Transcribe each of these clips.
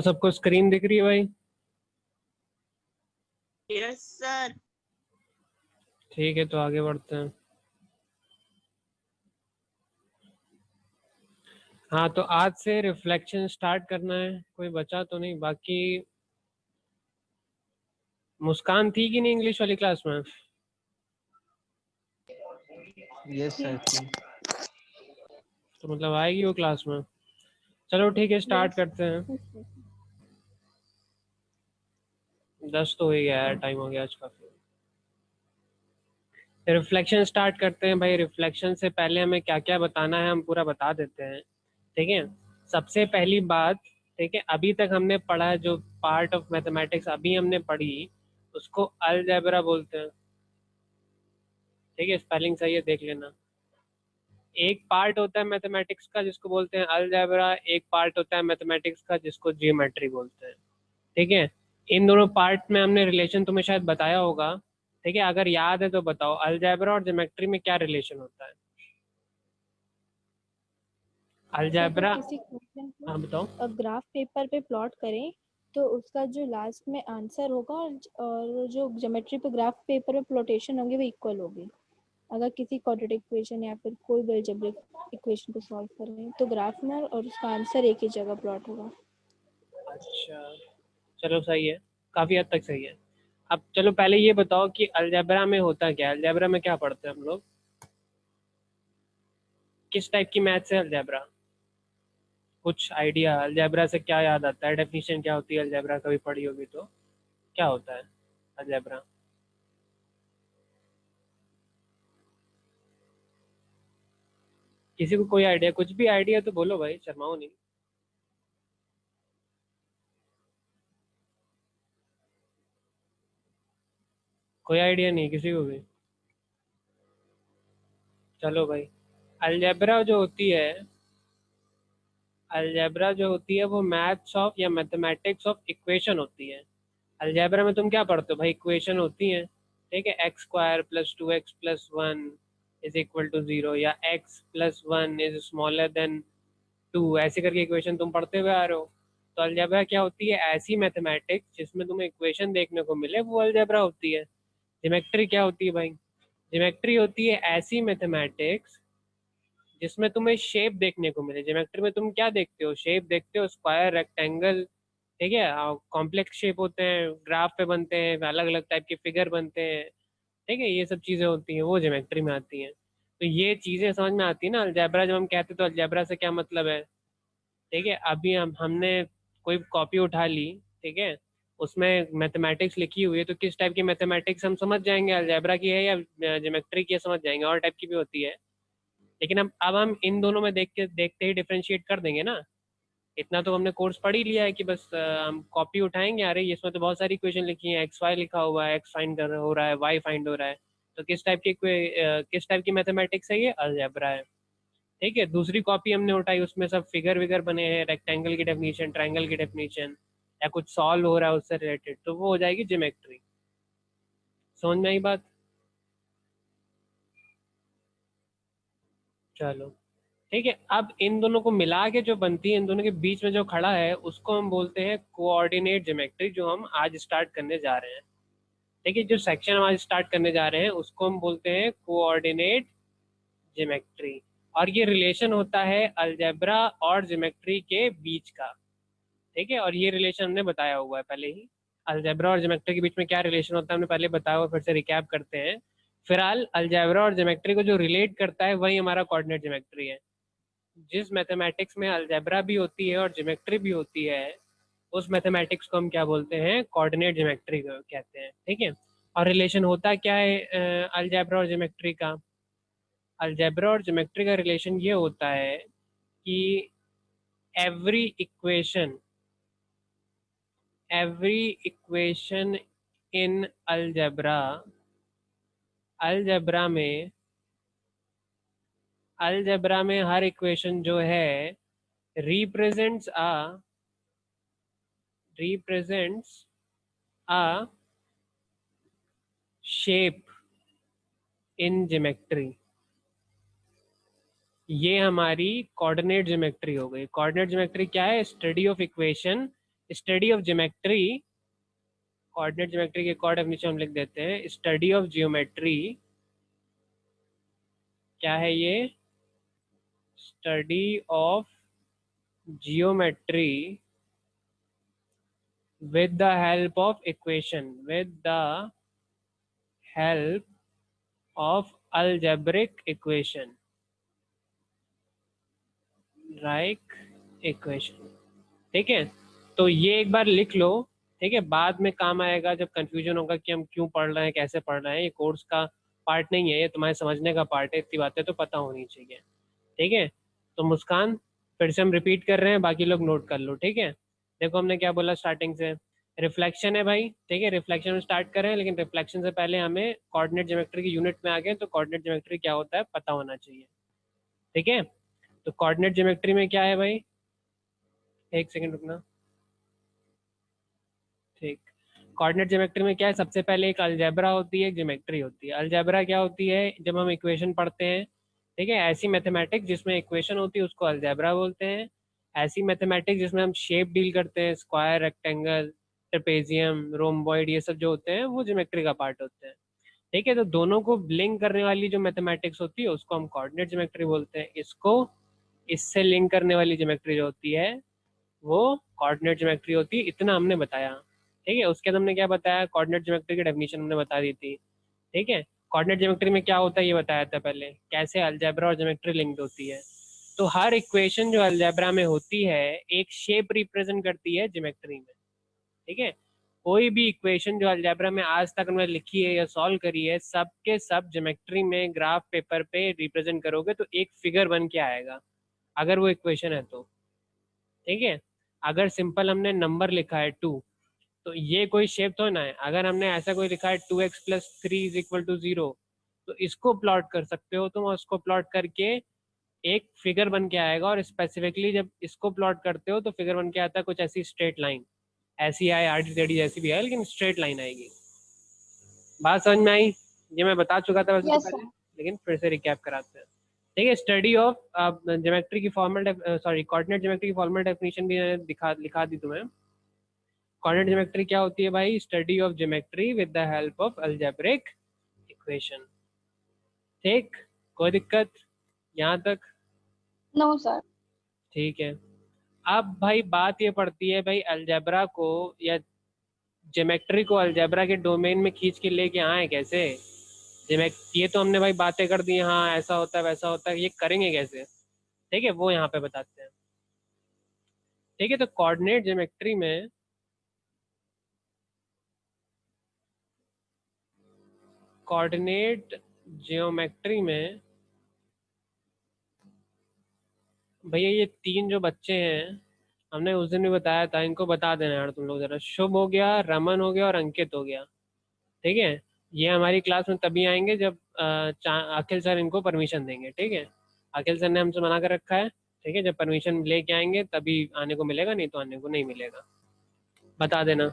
सबको स्क्रीन दिख रही है भाई? Yes sir. ठीक है, तो आगे बढ़ते हैं। हाँ, तो आज से रिफ्लेक्शन स्टार्ट करना है। कोई बचा तो नहीं? बाकी मुस्कान थी कि नहीं इंग्लिश वाली क्लास में? यस सर थी। तो मतलब आएगी वो क्लास में? चलो ठीक है, स्टार्ट करते हैं। 10 तो हो ही गया यार, टाइम हो गया आज काफी। रिफ्लेक्शन स्टार्ट करते हैं भाई। रिफ्लेक्शन से पहले हमें क्या क्या बताना है हम पूरा बता देते हैं, ठीक है। सबसे पहली बात, ठीक है, अभी तक हमने पढ़ा जो पार्ट ऑफ मैथमेटिक्स अभी हमने पढ़ी उसको अलजेब्रा बोलते हैं, ठीक है। स्पेलिंग सही है, देख लेना। एक पार्ट होता है मैथमेटिक्स का जिसको बोलते हैं अलजेब्रा, एक पार्ट होता है मैथमेटिक्स का जिसको जियोमेट्री बोलते हैं, ठीक है। इन दोनों पार्ट में हमने रिलेशन तुम्हें शायद बताया होगा, ठीक है। अगर याद है तो बताओ, अलजेब्रा और ज्योमेट्री में क्या रिलेशन होता है? अलजेब्रा, किसी क्वेश्चन हाँ बताओ। को ग्राफ पेपर पे प्लॉट करें तो उसका जो लास्ट में आंसर होगा और जो ज्योमेट्री पे ग्राफ पेपर पे प्लॉटेशन होंगे वो इक्वल होगी। अगर किसी क्वाड्रेटिक इक्वेशन या फिर कोई भी अलजेब्रिक इक्वेशन को सॉल्व कर रहे हैं तो ग्राफ में और उसका आंसर एक ही जगह प्लॉट होगा। अच्छा, चलो सही है, काफी हद तक सही है। अब चलो पहले ये बताओ कि अलजेब्रा में होता क्या है? अलजेब्रा में क्या पढ़ते हैं हम लोग? किस टाइप की मैथ्स है अलजेब्रा? कुछ आइडिया अलजेब्रा से क्या याद आता है? डेफिनेशन क्या होती है अलजेब्रा, कभी पढ़ी होगी तो? क्या होता है अलजेब्रा? किसी को कोई आइडिया? कुछ भी आइडिया तो बोलो भाई, शर्माओ नहीं। कोई आइडिया नहीं किसी को भी? चलो भाई, अलजेब्रा जो होती है, अलजेब्रा जो होती है वो मैथ्स ऑफ या मैथमेटिक्स ऑफ इक्वेशन होती है। अलजेब्रा में तुम क्या पढ़ते हो भाई? इक्वेशन होती है, ठीक है। X square plus 2x plus 1 is equal to 0, या x plus 1 is smaller than 2, ऐसे करके इक्वेशन तुम पढ़ते हुए आ रहे हो। तो अलजेब्रा क्या होती है? ऐसी मैथमेटिक्स जिसमें तुम्हें इक्वेशन देखने को मिले, वो अलजेब्रा होती है। ज्योमेट्री क्या होती है भाई? ज्योमेट्री होती है ऐसी मैथमेटिक्स जिसमें तुम्हें शेप देखने को मिले। ज्योमेट्री में तुम क्या देखते हो? शेप देखते हो, स्क्वायर, रेक्टेंगल, ठीक है। कॉम्प्लेक्स शेप होते हैं, ग्राफ पे बनते हैं, अलग अलग टाइप के फिगर बनते हैं, ठीक है। ये सब चीजें होती हैं, वो ज्योमेट्री में आती हैं। तो ये चीजें समझ में आती है ना। अलजेब्रा जब हम कहते हैं तो अलजेब्रा से क्या मतलब है, ठीक है। अभी हमने कोई कॉपी उठा ली, ठीक है, उसमें मैथमेटिक्स लिखी हुई है, तो किस टाइप की मैथमेटिक्स हम समझ जाएंगे, अलजेब्रा की है या ज्योमेट्री की है, समझ जाएंगे। और टाइप की भी होती है, लेकिन अब हम इन दोनों में देखते ही डिफरेंशिएट कर देंगे ना। इतना तो हमने कोर्स पढ़ ही लिया है कि बस हम कॉपी उठाएंगे, अरे इसमें तो बहुत सारी इक्वेशन लिखी है, एक्स वाई लिखा हुआ है, एक्स फाइंड हो रहा है, वाई फाइंड हो रहा है। तो किस टाइप की मैथमेटिक्स है? ये अलजेब्रा है, ठीक है। दूसरी कॉपी हमने उठाई, उसमें सब फिगर विगर बने हैं, रेक्टेंगल की डेफिनेशन, ट्रायंगल की डेफिनेशन, या कुछ सॉल्व हो रहा है उससे रिलेटेड, तो वो हो जाएगी ज्योमेट्री। समझ में आई बात? चलो ठीक है। अब इन दोनों को मिला के जो बनती है, इन दोनों के बीच में जो खड़ा है उसको हम बोलते हैं कोऑर्डिनेट ज्योमेट्री, जो हम आज स्टार्ट करने जा रहे हैं, ठीक है। जो सेक्शन हम आज स्टार्ट करने जा रहे हैं उसको हम बोलते हैं कोऑर्डिनेट ज्योमेट्री। और ये रिलेशन होता है अलजेब्रा और ज्योमेट्री के बीच का, ठीक है। और ये रिलेशन हमने बताया हुआ है पहले ही। अलजेब्रा और ज्योमेट्री के बीच में क्या रिलेशन होता है हमने पहले बताया हुआ, फिर से रिकैप करते हैं। फिलहाल अलजेब्रा और ज्योमेट्री को जो रिलेट करता है वही हमारा कोऑर्डिनेट ज्योमेट्री है। जिस मैथमेटिक्स में अलजेब्रा भी होती है और ज्योमेट्री भी होती है, उस मैथमेटिक्स को हम क्या बोलते हैं? कोऑर्डिनेट ज्योमेट्री कहते हैं, ठीक है। और रिलेशन होता क्या है अलजेब्रा और ज्योमेट्री का? अलजेब्रा और ज्योमेट्री का रिलेशन ये होता है कि every equation every equation in algebra, algebra में अलजेब्रा में हर इक्वेशन जो है represents a shape in geometry। ये हमारी कोऑर्डिनेट ज्योमेट्री हो गई। कोऑर्डिनेट ज्योमेट्री क्या है? Study of equation study of geometry, coordinate geometry की एक और डेफिनेशन हम लिख देते हैं, स्टडी ऑफ ज्योमेट्री क्या है ये, study of geometry with the help of equation, with the help of algebraic equation, right equation। ठीक है, तो ये एक बार लिख लो, ठीक है, बाद में काम आएगा जब कंफ्यूजन होगा कि हम क्यों पढ़ रहे हैं, कैसे पढ़ रहे हैं। ये कोर्स का पार्ट नहीं है, ये तुम्हारे समझने का पार्ट है, इतनी बातें तो पता होनी चाहिए। ठीक है, तो मुस्कान फिर से हम रिपीट कर रहे हैं, बाकी लोग नोट कर लो। ठीक है, देखो हमने क्या बोला स्टार्टिंग से, रिफ्लेक्शन है भाई। ठीक है, रिफ्लेक्शन में स्टार्ट करें, लेकिन रिफ्लेक्शन से पहले हमें कोऑर्डिनेट ज्योमेट्री की यूनिट में आ गए, तो कोऑर्डिनेट ज्योमेट्री क्या होता है पता होना चाहिए। ठीक है, तो कोऑर्डिनेट ज्योमेट्री में क्या है भाई, एक सेकंड रुकना। ठीक, कोऑर्डिनेट ज्योमेट्री में क्या है, सबसे पहले एक अलजेब्रा होती है, एक ज्योमेट्री होती है। अलजेब्रा क्या होती है, जब हम इक्वेशन पढ़ते हैं, ठीक है, ऐसी मैथमेटिक्स जिसमें इक्वेशन होती है उसको अलजेब्रा बोलते हैं। ऐसी मैथमेटिक्स जिसमें हम शेप डील करते हैं, स्क्वायर, रेक्टेंगल, ट्रेपेजियम, रोम्बॉइड, ये सब जो होते हैं वो ज्योमेट्री का पार्ट होते हैं। ठीक है, तो दोनों को लिंक करने वाली जो मैथमेटिक्स होती है उसको हम कोऑर्डिनेट ज्योमेट्री बोलते हैं। इसको इससे लिंक करने वाली ज्योमेट्री जो होती है वो कोऑर्डिनेट ज्योमेट्री होती है। इतना हमने बताया। ठीक है, उसके बाद हमने क्या बताया, कोऑर्डिनेट ज्योमेट्री की डेफिनेशन हमने बता दी थी। ठीक है, कोऑर्डिनेट ज्योमेट्री में क्या होता है ये बताया था पहले, कैसे अलजेब्रा और ज्योमेट्री लिंक्ड होती है। तो हर इक्वेशन जो अलजेब्रा में होती है एक शेप रिप्रेजेंट करती है ज्योमेट्री में। ठीक है, कोई भी इक्वेशन जो अलजेब्रा में आज तक हमने लिखी है या सॉल्व करी है, सब के सब ज्योमेट्री में ग्राफ पेपर पे रिप्रेजेंट करोगे तो एक फिगर बन के आएगा, अगर वो इक्वेशन है तो। ठीक है, अगर सिंपल हमने नंबर लिखा है 2, तो ये कोई शेप तो ना है। अगर हमने ऐसा कोई लिखा है 2x+3 = 0, तो इसको प्लॉट कर सकते हो तुम, और उसको प्लॉट करके एक फिगर बन के आएगा। और स्पेसिफिकली जब इसको प्लॉट करते हो तो फिगर बन के आता है कुछ ऐसी स्ट्रेट लाइन, ऐसी आए आड़ी टेढ़ी जैसी भी है, लेकिन स्ट्रेट लाइन आएगी। बात समझ में आई? ये मैं बता चुका था वैसे तो यस पहले, सर। लेकिन फिर से रिकैप कराते हैं। ठीक है, स्टडी ऑफ ज्योमेट्री की फॉर्मल, सॉरी कोऑर्डिनेट ज्योमेट्री की फॉर्मल डेफिनेशन भी मैंने लिखा दी तुम्हें। कोऑर्डिनेट ज्योमेट्री क्या होती है भाई, study of geometry with the help of algebraic equation. ठीक, कोई दिक्कत यहाँ तक? No sir. ठीक है, अब भाई बात ये पड़ती है भाई, अलजेब्रा को या ज्योमेट्री को अलजेब्रा के डोमेन में खींच के लेके आए कैसे। ये तो हमने भाई बातें कर दी, हाँ ऐसा होता है वैसा होता है, ये करेंगे कैसे? ठीक है, वो यहाँ पे बताते हैं। ठीक है, तो कोऑर्डिनेट ज्योमेट्री में कोऑर्डिनेट ज्योमेट्री में भैया ये 3 जो बच्चे हैं, हमने उस दिन भी बताया था, इनको बता देना यार तुम लोग जरा। शुभ हो गया, रमन हो गया और अंकित हो गया। ठीक है, ये हमारी क्लास में तभी आएंगे जब अखिल सर इनको परमिशन देंगे। ठीक है, अखिल सर ने हमसे मना कर रखा है। ठीक है, जब परमिशन लेके आएंगे तभी आने को मिलेगा, नहीं तो आने को नहीं मिलेगा, बता देना।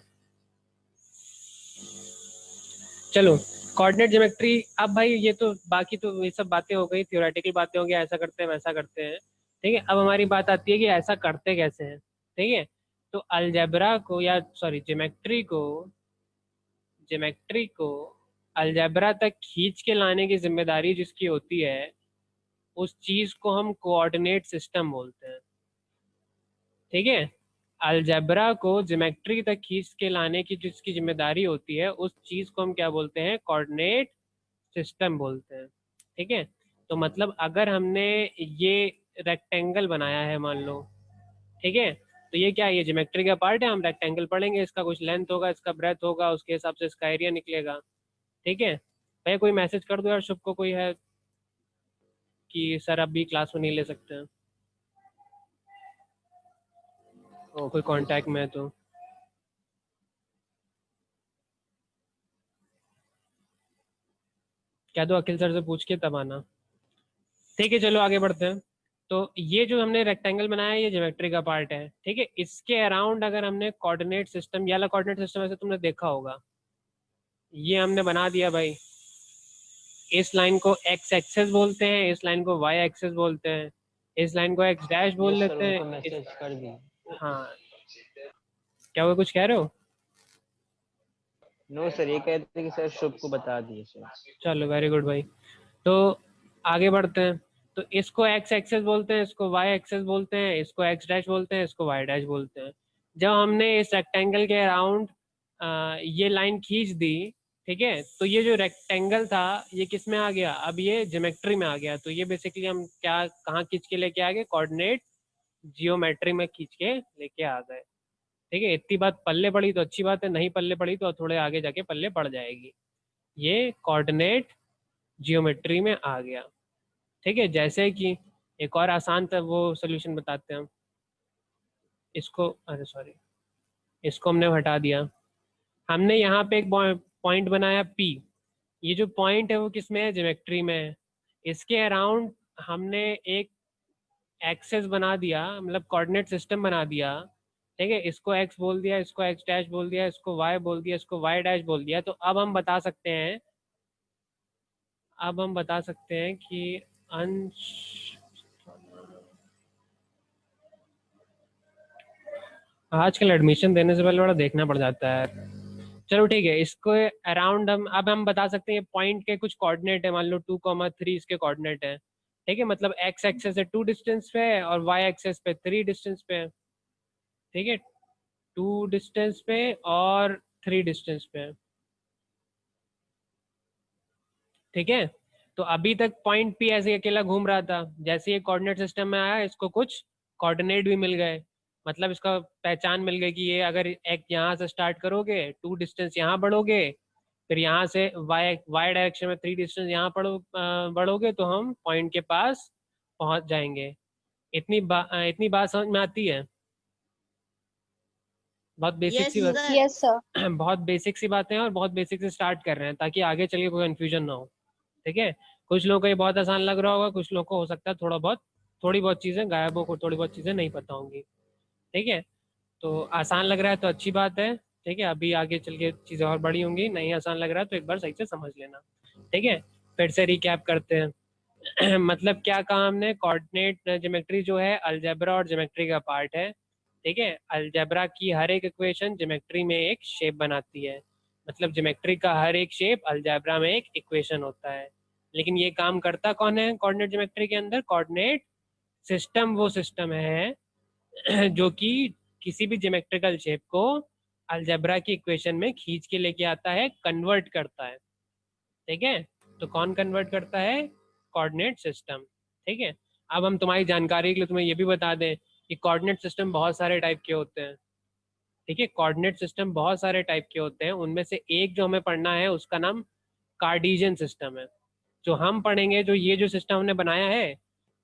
चलो, कोऑर्डिनेट ज्योमेट्री, अब भाई ये तो बाकी तो ये सब बातें हो गई, थ्योरेटिकल बातें हो गई, ऐसा करते हैं वैसा करते हैं। ठीक है, अब हमारी बात आती है कि ऐसा करते कैसे हैं। ठीक है, तो अलजेब्रा को या सॉरी ज्योमेट्री को अलजेब्रा तक खींच के लाने की जिम्मेदारी जिसकी होती है, उस चीज को हम कोऑर्डिनेट सिस्टम बोलते हैं। ठीक है, अलजेब्रा को ज्योमेट्री तक खींच के लाने की जिसकी जिम्मेदारी होती है, उस चीज को हम क्या बोलते हैं, कोऑर्डिनेट सिस्टम बोलते हैं। ठीक है, तो मतलब अगर हमने ये रेक्टेंगल बनाया है मान लो, ठीक है, तो ये क्या है, ये ज्योमेट्री का पार्ट है, हम रेक्टेंगल पढ़ेंगे, इसका कुछ लेंथ होगा, इसका ब्रेथ होगा, उसके हिसाब से इसका एरिया निकलेगा। ठीक है, भैया कोई मैसेज कर दो यार, शुभ को कोई है कि सर अभी क्लास में नहीं ले सकते हैं, ओ कोई कांटेक्ट में है तो। क्या दो, अखिल सर से पूछ के तब आना। ठीक है, चलो आगे बढ़ते हैं। तो ये जो हमने रेक्टेंगल बनाया है ये ज्योमेट्री का पार्ट है। ठीक है, इसके अराउंड अगर हमने कोऑर्डिनेट सिस्टम, ये वाला कोऑर्डिनेट सिस्टम ऐसे तुमने देखा होगा, ये हमने बना दिया भाई। इस लाइन को एक्स एक्सेस बोलते हैं, इस लाइन को वाई एक्सेस बोलते हैं, इस लाइन को एक्स डैश बोल यस सर, लेते हैं उनको इस, मैसेज कर दिए। हाँ क्या वो कुछ कह रहे हो? नो सर, ये कहते हैं कि सर शुभ को बता दिए सर। चलो वेरी गुड भाई। तो आगे बढ़ते हैं। तो इसको एक्स एक्सेस बोलते हैं, इसको वाई एक्सेस बोलते हैं, इसको एक्स डैश बोलते हैं, इसको वाई डैश बोलते हैं। जब हमने इस रेक्टेंगल के अराउंड ये लाइन खींच दी, ठीक है, तो ये जो रेक्टेंगल था ये किस में आ गया, अब ये ज्योमेट्री में आ गया। तो ये बेसिकली हम क्या कहाँ खींच के लेके आ गए, कोऑर्डिनेट जियोमेट्री में खींच के लेके आ गए। ठीक है, इतनी बात पल्ले पड़ी तो अच्छी बात है, नहीं पल्ले पड़ी तो थोड़े आगे जाके पल्ले पड़ जाएगी। ये कोऑर्डिनेट जियोमेट्री में आ गया। ठीक है, जैसे कि एक और आसान था वो सोल्यूशन बताते हैं हम। इसको, अरे सॉरी, इसको हमने हटा दिया। हमने यहाँ पे एक पॉइंट बनाया पी। ये जो पॉइंट है वो किस में है, ज्योमेट्री में है। इसके अराउंड हमने एक एक्सेस बना दिया, मतलब कोऑर्डिनेट सिस्टम बना दिया। ठीक है, इसको एक्स बोल दिया, इसको एक्स डैश बोल दिया, इसको वाई बोल दिया, इसको वाई डैश बोल दिया। तो अब हम बता सकते हैं, अब हम बता सकते हैं कि अंश, आजकल एडमिशन देने से पहले बड़ा देखना पड़ जाता है। चलो ठीक है, इसको अराउंड हम अब हम बता सकते हैं पॉइंट के कुछ कोऑर्डिनेट है, मान लो 2,3 इसके कोऑर्डिनेट है। ठीक है, मतलब एक्स एक्सेस से 2 डिस्टेंस पे है और वाई एक्सेस पे 3 डिस्टेंस पे है। ठीक है, 2 डिस्टेंस पे और 3 डिस्टेंस पे है। ठीक है, तो अभी तक पॉइंट पी ऐसे ही अकेला घूम रहा था, जैसे ये कोऑर्डिनेट सिस्टम में आया इसको कुछ कोऑर्डिनेट भी मिल गए। मतलब इसका पहचान मिल गई कि ये अगर एक यहाँ से स्टार्ट करोगे 2 डिस्टेंस यहाँ बढ़ोगे, फिर यहाँ से वाई वाई डायरेक्शन में 3 डिस्टेंस यहाँ बढ़ोगे तो हम पॉइंट के पास पहुंच जाएंगे। इतनी बात समझ में आती है? बहुत बेसिक सी बात। सर। Yes sir. बहुत बेसिक सी बातें हैं और बहुत बेसिक से स्टार्ट कर रहे हैं ताकि आगे चल के कोई कन्फ्यूजन ना हो। ठीक है, कुछ लोगों को ये बहुत आसान लग रहा होगा, कुछ लोगों को हो सकता है थोड़ी बहुत चीज़ें गायब हो, थोड़ी बहुत चीज़ें नहीं पता होंगी। ठीक है, तो आसान लग रहा है तो अच्छी बात है। ठीक है, अभी आगे चल के चीज़ें और बड़ी होंगी, नहीं आसान लग रहा है तो एक बार सही से समझ लेना। ठीक है, फिर से रिकैप करते हैं। मतलब क्या कहा हमने, कोऑर्डिनेट ज्योमेट्री जो है अलजेब्रा और ज्योमेट्री का पार्ट है। ठीक है, अलजेब्रा की हर एक इक्वेशन ज्योमेट्री में एक शेप बनाती है, मतलब ज्योमेट्री का हर एक शेप अलजेब्रा में एक इक्वेशन होता है। लेकिन ये काम करता कौन है कोऑर्डिनेट ज्योमेट्री के अंदर, कोऑर्डिनेट सिस्टम वो सिस्टम है जो कि किसी भी ज्योमेट्रिकल शेप को अलजेब्रा की इक्वेशन में खींच के लेके आता है, कन्वर्ट करता है। ठीक है, तो कौन कन्वर्ट करता है, कोऑर्डिनेट सिस्टम। ठीक है, अब हम तुम्हारी जानकारी के लिए तुम्हें ये भी बता दें कि कोऑर्डिनेट सिस्टम बहुत सारे टाइप के होते हैं। ठीक है, कोऑर्डिनेट सिस्टम बहुत सारे टाइप के होते हैं, उनमें से एक जो हमें पढ़ना है उसका नाम कार्डिजियन सिस्टम है। जो हम पढ़ेंगे, जो ये जो सिस्टम हमने बनाया है,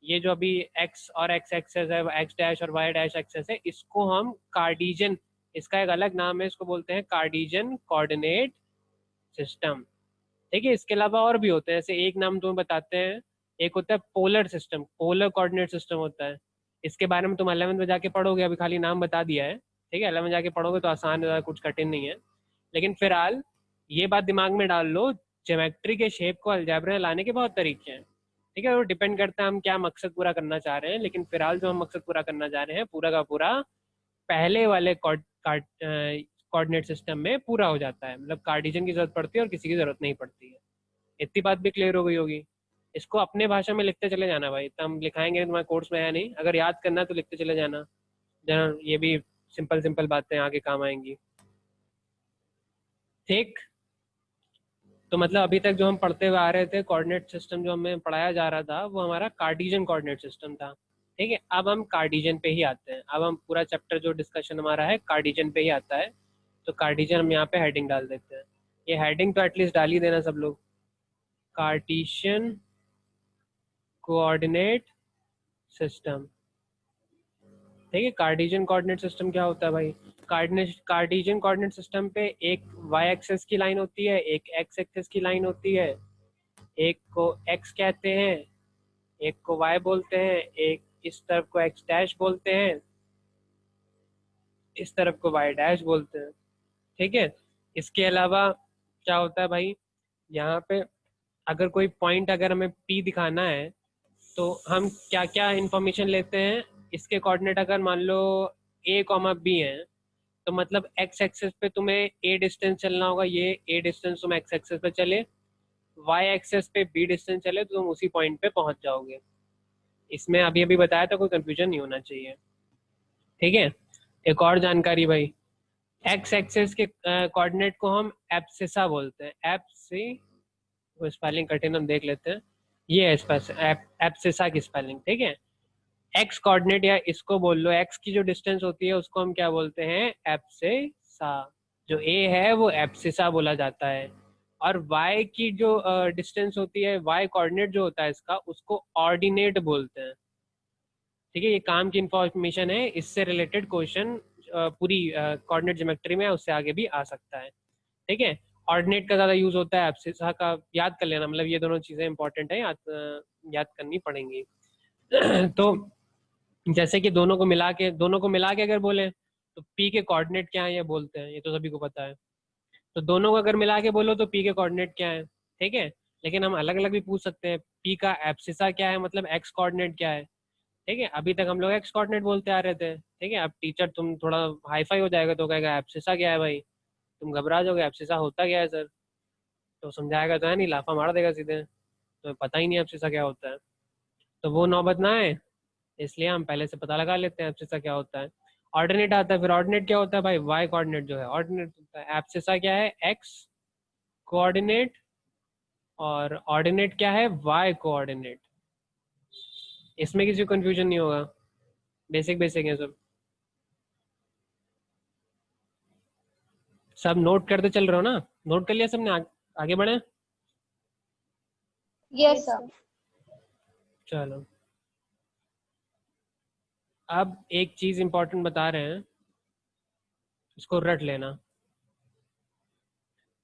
ये जो अभी एक्स और एक्स एक्सेस है, एक्स डैश और वाई डैश एक्सेस है, इसको हम कार्डिजियन, इसका एक अलग नाम है, इसको बोलते हैं कार्डिजियन कोऑर्डिनेट सिस्टम। ठीक है, इसके अलावा और भी होते हैं, जैसे एक नाम तुम्हें बताते हैं, एक होता है polar system, polar coordinate system होता है। इसके बारे में तुम 11वीं में जाके पढ़ोगे, अभी खाली नाम बता दिया है। ठीक है, 11वीं में जाके पढ़ोगे तो आसान है, कुछ कठिन नहीं है। लेकिन फिलहाल ये बात दिमाग में डाल लो, ज्योमेट्री के शेप को अलजेब्रा में लाने के बहुत तरीके हैं। ठीक है, वो डिपेंड करता है हम क्या मकसद पूरा करना चाह रहे हैं, लेकिन फिलहाल जो हम मकसद पूरा करना चाह रहे हैं पूरा का पूरा पहले वाले कोऑर्डिनेट सिस्टम में पूरा हो जाता है। मतलब कार्डिजन की जरूरत पड़ती है और किसी की जरूरत नहीं पड़ती है। इतनी बात भी क्लियर हो गई होगी। इसको अपने भाषा में लिखते चले जाना भाई, इतना हम लिखाएंगे तुम्हारे कोर्स में है नहीं, अगर याद करना है तो लिखते चले जाना जरा, ये भी सिंपल सिंपल बातें आगे काम आएंगी। ठीक, तो मतलब अभी तक जो हम पढ़ते हुए आ रहे थे, कोऑर्डिनेट सिस्टम जो हमें पढ़ाया जा रहा था वो हमारा कार्डिजियन कोऑर्डिनेट सिस्टम था। ठीक है, अब हम कार्डिजियन पे ही आते हैं, अब हम पूरा चैप्टर जो डिस्कशन हमारा है कार्डिजियन पे ही आता है। तो कार्डिजियन हम यहाँ पे हेडिंग डाल देते हैं, ये हेडिंग तो एटलीस्ट डाल ही देना सब लोग, कार्टिशियन कोऑर्डिनेट सिस्टम। ठीक है, कार्टिशियन कोऑर्डिनेट सिस्टम क्या होता है भाई, कार्टिशियन कोऑर्डिनेट सिस्टम पे एक वाई एक्सेस की लाइन होती है, एक एक्स एक्सेस की लाइन होती है, एक को एक्स कहते हैं, एक को वाई बोलते हैं, एक इस तरफ को एक्स डैश बोलते हैं, इस तरफ को वाई डैश बोलते हैं। ठीक है, इसके अलावा क्या होता है भाई, यहाँ पे अगर कोई पॉइंट अगर हमें पी दिखाना है तो हम क्या क्या इंफॉर्मेशन लेते हैं, इसके कोऑर्डिनेट अगर मान लो ए कॉमा बी है तो मतलब एक्स एक्सेस पे तुम्हें ए डिस्टेंस चलना होगा, ये ए डिस्टेंस तुम एक्स एक्सेस पे चले, वाई एक्सेस पे बी डिस्टेंस चले, तो तुम उसी पॉइंट पे पहुंच जाओगे। इसमें अभी अभी बताया तो कोई कंफ्यूजन नहीं होना चाहिए, ठीक है। एक और जानकारी भाई, एक्स एक्सेस के कोऑर्डिनेट को हम एब्सिसा बोलते हैं। एप्सी, वो स्पेलिंग कठिन हम देख लेते हैं, ये है एब्सिसा की स्पेलिंग, ठीक है। एक्स कोऑर्डिनेट या इसको बोल लो, एक्स की जो डिस्टेंस होती है उसको हम क्या बोलते हैं, एब्सिसा। जो ए है वो एब्सिसा बोला जाता है। और वाई की जो डिस्टेंस होती है, वाई कोऑर्डिनेट जो होता है इसका, उसको ऑर्डिनेट बोलते हैं, ठीक है। ये काम की इंफॉर्मेशन है, इससे रिलेटेड क्वेश्चन पूरी कोऑर्डिनेट ज्योमेट्री में उससे आगे भी आ सकता है, ठीक है। ऑर्डिनेट का ज़्यादा यूज होता है, एब्सिसा का याद कर लेना, मतलब ये दोनों चीज़ें इंपॉर्टेंट है, याद करनी पड़ेंगी। तो जैसे कि दोनों को मिला के अगर बोले तो पी के कोऑर्डिनेट क्या है ये बोलते हैं, ये तो सभी को पता है। तो दोनों को अगर मिला के बोलो तो पी के कोऑर्डिनेट क्या है, ठीक है। लेकिन हम अलग अलग भी पूछ सकते हैं, पी का एब्सिसा क्या है, मतलब एक्स कोऑर्डिनेट क्या है, ठीक है। अभी तक हम लोग एक्स कोऑर्डिनेट बोलते आ रहे थे, ठीक है। अब टीचर तुम थोड़ा हाई फाई हो जाएगा तो कहेगा एब्सिसा क्या है भाई, तुम घबरा जाओगे, एब्सिसा होता क्या है सर, तो समझाएगा तो है नहीं, लाफा मार देगा सीधे, तो पता ही नहीं एब्सिसा क्या होता है। तो वो नौबत ना है, इसलिए हम पहले से पता लगा लेते हैं एब्सिसा क्या होता है। ऑर्डिनेट आता है, फिर ऑर्डिनेट क्या होता है भाई, वाई कोऑर्डिनेट जो है ऑर्डिनेट होता है। एब्सिसा क्या है, एक्स कोऑर्डिनेट, और ऑर्डिनेट क्या है, वाई कोऑर्डिनेट। इसमें किसी को कंफ्यूजन नहीं होगा, बेसिक बेसिक है सब। सब नोट करते चल रहे हो ना, नोट कर लिया सबने, आगे बढ़े। Yes sir. चलो, अब एक चीज इंपॉर्टेंट बता रहे हैं, इसको रट लेना,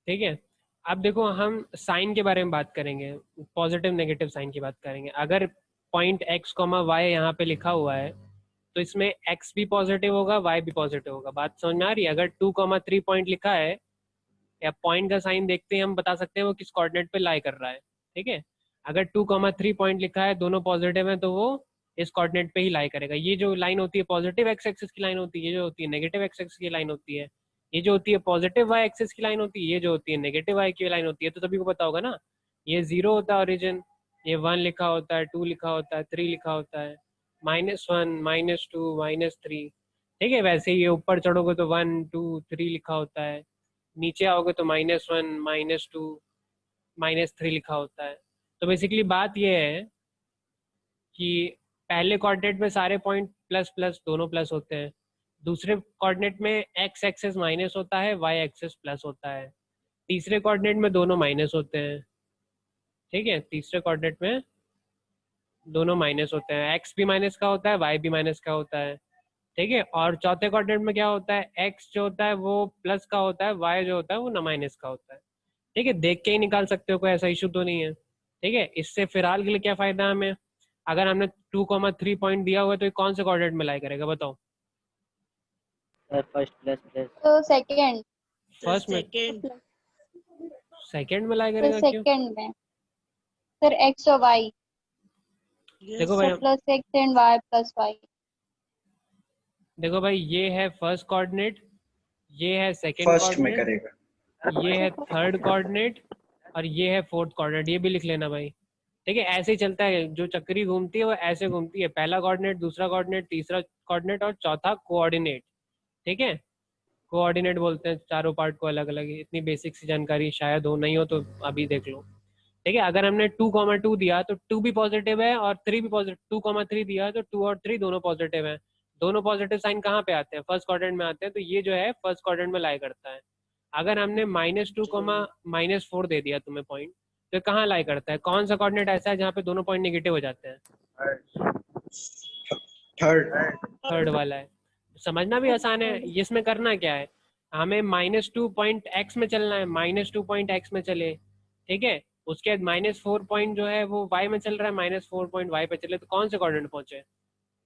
ठीक है। अब देखो हम साइन के बारे में बात करेंगे, पॉजिटिव नेगेटिव साइन की बात करेंगे। अगर पॉइंट एक्स कॉमा वाई यहाँ पे लिखा हुआ है तो इसमें एक्स भी पॉजिटिव होगा, वाई भी पॉजिटिव होगा। बात समझ में आ रही है। अगर 2,3 पॉइंट लिखा है, या पॉइंट का साइन देखते ही हम बता सकते हैं वो किस कोऑर्डिनेट पे लाई कर रहा है, ठीक है। अगर 2,3 पॉइंट लिखा है, दोनों पॉजिटिव है, तो वो इस कोऑर्डिनेट पे ही लाई करेगा। ये जो लाइन होती है पॉजिटिव एक्स एक्सिस की लाइन होती है, ये जो होती है नेगेटिव एक्स एक्सिस की लाइन होती है, ये जो होती है पॉजिटिव वाई एक्सिस की लाइन होती है, ये जो होती है नेगेटिव वाई की लाइन होती है। तो सभी को पता होगा ना, ये 0 होता है ओरिजिन, ये 1 लिखा होता है, 2 लिखा होता है, 3 लिखा होता है, -1 -2 -3, ठीक है। वैसे ही ये ऊपर चढ़ोगे तो 1 2 3 लिखा होता है, नीचे आओगे तो -1 -2 -3 लिखा होता है। तो बेसिकली बात ये है कि पहले कोऑर्डिनेट में सारे पॉइंट प्लस प्लस दोनों प्लस होते हैं, दूसरे कोऑर्डिनेट में एक्स एक्सेस माइनस होता है, वाई एक्सेस प्लस होता है, तीसरे कोऑर्डिनेट में दोनों माइनस होते हैं, ठीक है। तीसरे कोऑर्डिनेट में दोनों माइनस होते हैं, एक्स भी माइनस का होता है, वाई भी माइनस का होता है, ठीक है। और चौथे कोऑर्डिनेट में क्या होता है, एक्स जो होता है वो प्लस का होता है, वाई जो होता है वो माइनस का होता है, ठीक है। देख के ही निकाल सकते हो, कोई ऐसा इशू तो नहीं है, ठीक है। इससे फिलहाल के लिए क्या फायदा है हमें, अगर हमने 2,3 पॉइंट दिया हुआ है तो ये कौन से कोऑर्डिनेट में लाई करेगा बताओ। Sir first plus plus. तो सेकंड। फर्स्ट में, सेकंड। सेकंड में लाई तो करेगा, क्यों। सेकंड में सर एक्स और वाई, देखो भाई, plus x and y plus y. देखो भाई, ये है फर्स्ट कोऑर्डिनेट, ये है सेकंड फर्स्ट में कोऑर्डिनेट, करेगा। ये है थर्ड कोऑर्डिनेट, और ये है फोर्थ कोऑर्डिनेट। ये भी लिख लेना भाई, ठीक है। ऐसे ही चलता है, जो चक्री घूमती है वो ऐसे घूमती है, पहला कोऑर्डिनेट, दूसरा कोऑर्डिनेट, तीसरा कोऑर्डिनेट और चौथा कोऑर्डिनेट, ठीक है। कोऑर्डिनेट बोलते हैं चारों पार्ट को अलग अलग। इतनी बेसिक सी जानकारी शायद हो, नहीं हो तो अभी देख लो, ठीक है। अगर हमने 2,2 दिया तो 2 भी पॉजिटिव है और 3 भी पॉजिटिव, 2,3 दिया तो 2 और 3 दोनों पॉजिटिव है। दोनों पॉजिटिव साइन कहाँ पे आते हैं, फर्स्ट क्वाड्रेंट में आते हैं, तो ये जो है फर्स्ट क्वाड्रेंट में लाई करता है। अगर हमने -2, -4 दे दिया तुम्हें पॉइंट, तो कहाँ लाई करता है, कौन सा कोऑर्डिनेट ऐसा है जहाँ पे दोनों पॉइंट नेगेटिव हो जाते हैं, थर्ड। थर्ड वाला है। समझना भी आसान है, इसमें करना क्या है, हमें -2 पॉइंट एक्स में चलना है, -2 पॉइंट एक्स में चले, ठीक है। उसके बाद -4 पॉइंट जो है वो वाई में चल रहा है, -4 पॉइंट वाई पे चले, तो कौन से कोऑर्डिनेट पहुंचे,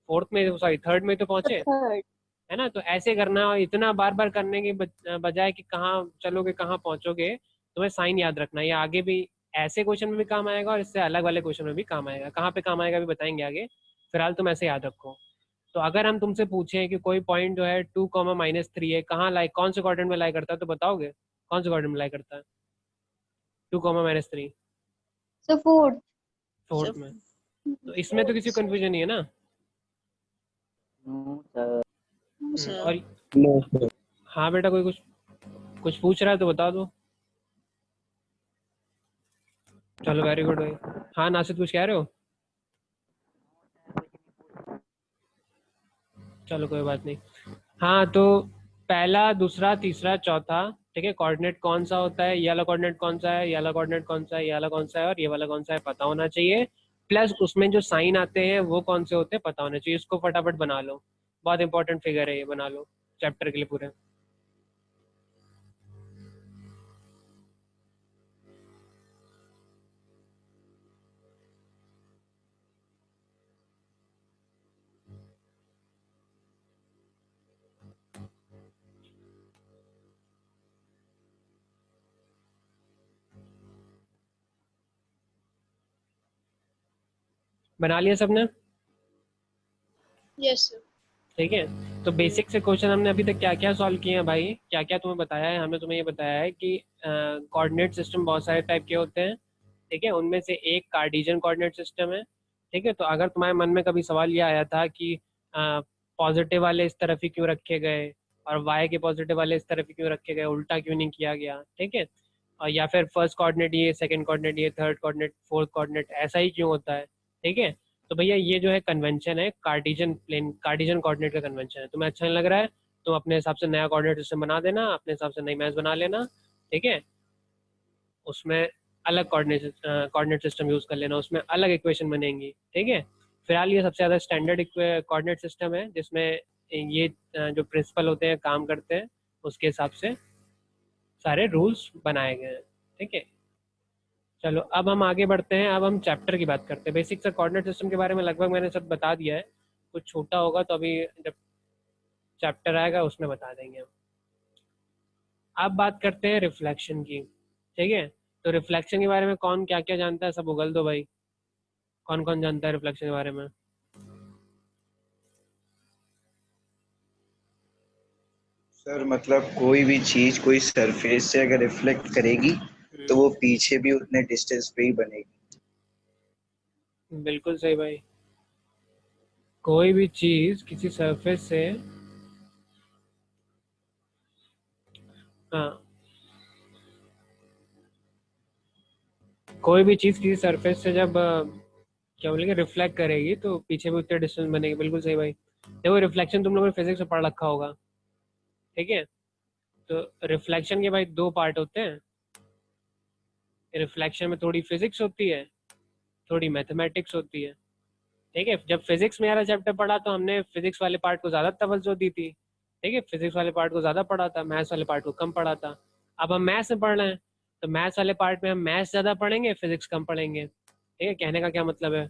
फोर्थ में, सॉरी थर्ड में तो पहुंचे, थर्ड। है ना। तो ऐसे करना, और इतना बार बार करने के बजाय कि कहाँ चलोगे कहाँ पहुंचोगे, तुम्हें साइन याद रखना। ये आगे भी ऐसे क्वेश्चन में भी काम आएगा और इससे अलग वाले क्वेश्चन में भी काम आएगा। कहाँ पे काम आएगा भी बताएंगे आगे, फिलहाल तुम ऐसे याद रखो। तो अगर हम तुमसे पूछें कि कोई पॉइंट जो है 2, -3 है, कहाँ लाई, कौन से क्वाड्रेंट में लाई करता है, तो बताओगे कौन से क्वाड्रेंट में लाई करता है 2, -3? So fourth. फोर्थ में। तो इसमें तो किसी कंफ्यूजन नहीं है ना। No sir. और नो सर। हाँ बेटा, कोई कुछ कुछ पूछ रहा है तो बता दो। चलो वेरी गुड भाई। हाँ नासिर, कुछ कह रहे हो? चलो कोई बात नहीं। हाँ तो पहला, दूसरा, तीसरा, चौथा, ठीक है, कोऑर्डिनेट कौन सा होता है, ये वाला कोऑर्डिनेट कौन सा है, ये वाला कोऑर्डिनेट कौन सा है, ये वाला कौन सा है और ये वाला कौन सा है, पता होना चाहिए। प्लस उसमें जो साइन आते हैं वो कौन से होते हैं पता होना चाहिए। इसको फटाफट बना लो, बहुत इंपॉर्टेंट फिगर है ये, बना लो चैप्टर के लिए पूरे। बना लिया सबने? Yes, sir. ठीक है, तो बेसिक से क्वेश्चन हमने अभी तक क्या क्या सॉल्व किए हैं भाई, क्या क्या तुम्हें बताया है? हमने तुम्हें ये बताया है कि कोऑर्डिनेट सिस्टम बहुत सारे टाइप के होते हैं, ठीक है, उनमें से एक कार्टेशियन कोऑर्डिनेट सिस्टम है। ठीक है, तो अगर तुम्हारे मन में कभी सवाल ये आया था कि पॉजिटिव वाले इस तरफ ही क्यों रखे गए और वाई के पॉजिटिव वाले इस तरफ ही क्यों रखे गए, उल्टा क्यों नहीं किया गया, ठीक है, और या फिर फर्स्ट कोऑर्डिनेट ये, सेकंड कोऑर्डिनेट ये, थर्ड कोऑर्डिनेट, फोर्थ कोऑर्डिनेट ऐसा ही क्यों होता है, ठीक है, तो भैया ये जो है कन्वेंशन है, कार्टेशियन प्लेन, कार्टेशियन कोऑर्डिनेट का कन्वेंशन है। तुम्हें अच्छा नहीं लग रहा है तो अपने हिसाब से नया कोऑर्डिनेट सिस्टम बना देना, अपने हिसाब से नई मैच बना लेना, ठीक है, उसमें अलग कोऑर्डिनेट सिस्टम यूज कर लेना, उसमें अलग इक्वेशन बनेंगी, ठीक है। फिलहाल ये सबसे ज़्यादा स्टैंडर्ड कोऑर्डिनेट सिस्टम है जिसमें ये जो प्रिंसिपल होते हैं काम करते हैं, उसके हिसाब से सारे रूल्स बनाए गए हैं, ठीक है। चलो अब हम आगे बढ़ते हैं, अब हम चैप्टर की बात करते हैं। बेसिक से कोऑर्डिनेट सिस्टम के बारे में लगभग मैंने सब बता दिया है, कुछ छोटा होगा तो अभी जब चैप्टर आएगा उसमें बता देंगे हम। अब बात करते हैं रिफ्लेक्शन की, ठीक है। तो रिफ्लेक्शन के बारे में कौन क्या क्या जानता है, सब उगल दो भाई, कौन कौन जानता है रिफ्लेक्शन के बारे में? सर मतलब कोई भी चीज कोई सरफेस से अगर रिफ्लेक्ट करेगी तो वो पीछे भी उतने डिस्टेंस पे ही बनेगी। बिल्कुल सही भाई, कोई भी चीज किसी सरफेस से, हाँ, कोई भी चीज किसी सरफेस से जब क्या बोलेंगे रिफ्लेक्ट करेगी तो पीछे भी उतने डिस्टेंस बनेगी। बिल्कुल सही भाई। देखो रिफ्लेक्शन तुम लोगों ने फिजिक्स में पढ़ रखा होगा, ठीक है। तो रिफ्लेक्शन के भाई दो पार्ट होते हैं। रिफ्लेक्शन में थोड़ी फिजिक्स होती है, थोड़ी मैथमेटिक्स होती है, ठीक है। जब फिजिक्स में वाला चैप्टर पढ़ा तो हमने फिजिक्स वाले पार्ट को ज़्यादा तवज्जो दी थी, ठीक है, फिजिक्स वाले पार्ट को ज़्यादा पढ़ा था, मैथ्स वाले पार्ट को कम पढ़ा था। अब हम मैथ्स में पढ़ रहे हैं तो मैथ्स वाले पार्ट में हम मैथ्स ज़्यादा पढ़ेंगे, फिजिक्स कम पढ़ेंगे, ठीक है। कहने का क्या मतलब है,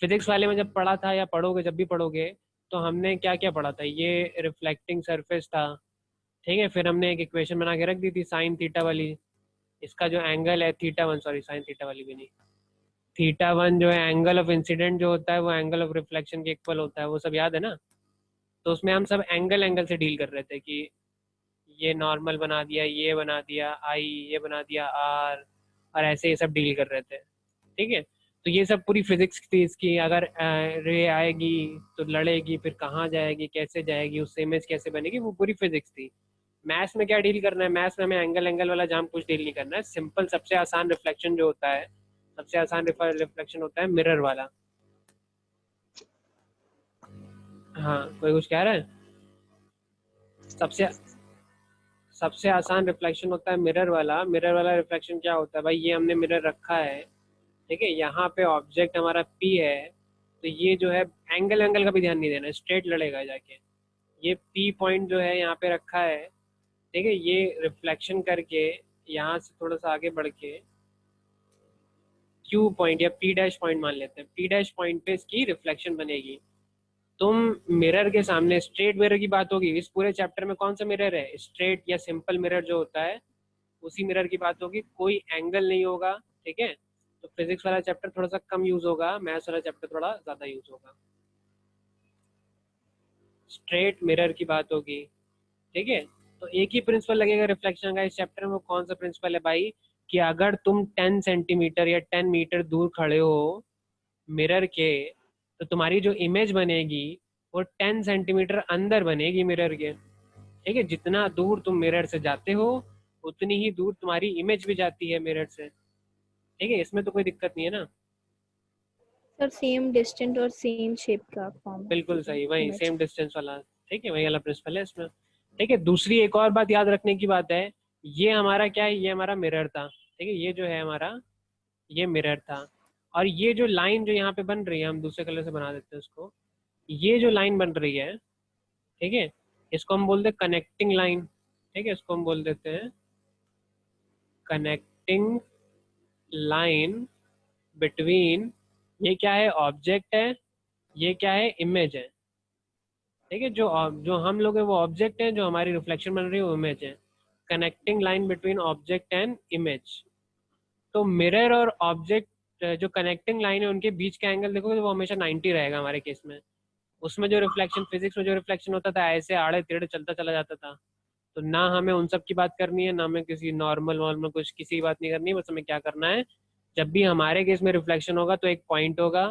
फिजिक्स वाले में जब पढ़ा था या पढ़ोगे, जब भी पढ़ोगे तो हमने क्या क्या पढ़ा था, ये रिफ्लेक्टिंग सरफेस था, ठीक है। फिर हमने एक इक्वेशन बना के रख दी थी साइन थीटा वाली, इसका जो एंगल है थीटा 1, सॉरी साइन थीटा वाली भी नहीं, थीटा 1 जो है एंगल ऑफ इंसिडेंट जो होता है वो एंगल ऑफ रिफ्लेक्शन के इक्वल होता है, वो सब याद है ना। तो उसमें हम सब एंगल एंगल से डील कर रहे थे कि ये नॉर्मल बना दिया, ये बना दिया आई, ये बना दिया आर, और ऐसे ये सब डील कर रहे थे, ठीक है। तो ये सब पूरी फिजिक्स थी इसकी। अगर रे आएगी तो लड़ेगी, फिर कहाँ जाएगी, कैसे जाएगी, उससे इमेज कैसे बनेगी, वो पूरी फिजिक्स थी। मैथ्स में क्या डील करना है, मैथ्स में हमें एंगल एंगल वाला जाम कुछ डील नहीं करना है। सिंपल सबसे आसान रिफ्लेक्शन जो होता है, सबसे आसान रिफ्लेक्शन होता है मिरर वाला। हाँ कोई कुछ कह रहा है? सबसे सबसे आसान रिफ्लेक्शन होता है मिरर वाला। मिरर वाला रिफ्लेक्शन क्या होता है भाई, ये हमने मिरर रखा है, ठीक है, यहाँ पे ऑब्जेक्ट हमारा पी है, तो ये जो है एंगल एंगल का भी ध्यान नहीं देना, स्ट्रेट लड़ेगा जाके। ये पी पॉइंट जो है यहाँ पे रखा है, ठीक है, ये रिफ्लेक्शन करके यहाँ से थोड़ा सा आगे बढ़ के क्यू पॉइंट या पी डैश पॉइंट मान लेते हैं, पी डैश पॉइंट पे इसकी रिफ्लेक्शन बनेगी। तुम मिरर के सामने, स्ट्रेट मिरर की बात होगी इस पूरे चैप्टर में, कौन सा मिरर है, स्ट्रेट या सिंपल मिरर जो होता है उसी मिरर की बात होगी, कोई एंगल नहीं होगा, ठीक है। तो फिजिक्स वाला चैप्टर थोड़ा सा कम यूज होगा, मैथ्स वाला चैप्टर थोड़ा ज्यादा यूज होगा। स्ट्रेट मिरर की बात होगी, ठीक है। तो एक ही प्रिंसिपल लगेगा रिफ्लेक्शन का इस चैप्टर में। वो कौन सा प्रिंसिपल है भाई, कि अगर तुम 10 सेंटीमीटर या 10 मीटर दूर खड़े हो मिरर के, तो तुम्हारी जो इमेज बनेगी वो 10 सेंटीमीटर अंदर बनेगी मिरर के, ठीक है। जितना दूर तुम मिरर से जाते हो उतनी ही दूर तुम्हारी इमेज भी जाती है मिरर से, ठीक है। इसमें तो कोई दिक्कत नहीं है ना। सर सेम डिस्टेंस और सेम शेप का फॉर्म, बिल्कुल ठीक है, सही, वही इमेज। सेम डिस्टेंस वाला, ठीक है, वही वाला प्रिंसिपल है इसमें, ठीक है। दूसरी एक और बात याद रखने की बात है, ये हमारा क्या है, ये हमारा मिरर था, ठीक है। ये जो है हमारा, ये मिरर था। और ये जो लाइन जो यहाँ पे बन रही है, हम दूसरे कलर से बना देते हैं उसको, ये जो लाइन बन रही है, ठीक है, इसको हम बोलते हैं कनेक्टिंग लाइन, ठीक है। इसको हम बोल देते हैं कनेक्टिंग लाइन बिटवीन, ये क्या है, ऑब्जेक्ट है, ये क्या है, इमेज है, ठीक है। जो हम लोग है वो ऑब्जेक्ट है, जो हमारी रिफ्लेक्शन बन रही है वो इमेज है। Connecting line between object and image. तो मिरर और ऑब्जेक्ट जो कनेक्टिंग लाइन है उनके बीच का एंगल देखोगे तो वो हमेशा 90 रहेगा हमारे केस में। उसमें जो रिफ्लेक्शन, फिजिक्स में जो रिफ्लेक्शन होता था ऐसे आड़े टेढ़े चलता चला जाता था। तो ना हमें उन सब की बात करनी है, ना हमें किसी नॉर्मल वॉर्मल कुछ किसी की बात नहीं करनी है। बस हमें क्या करना है, जब भी हमारे केस में रिफ्लेक्शन होगा तो एक पॉइंट होगा,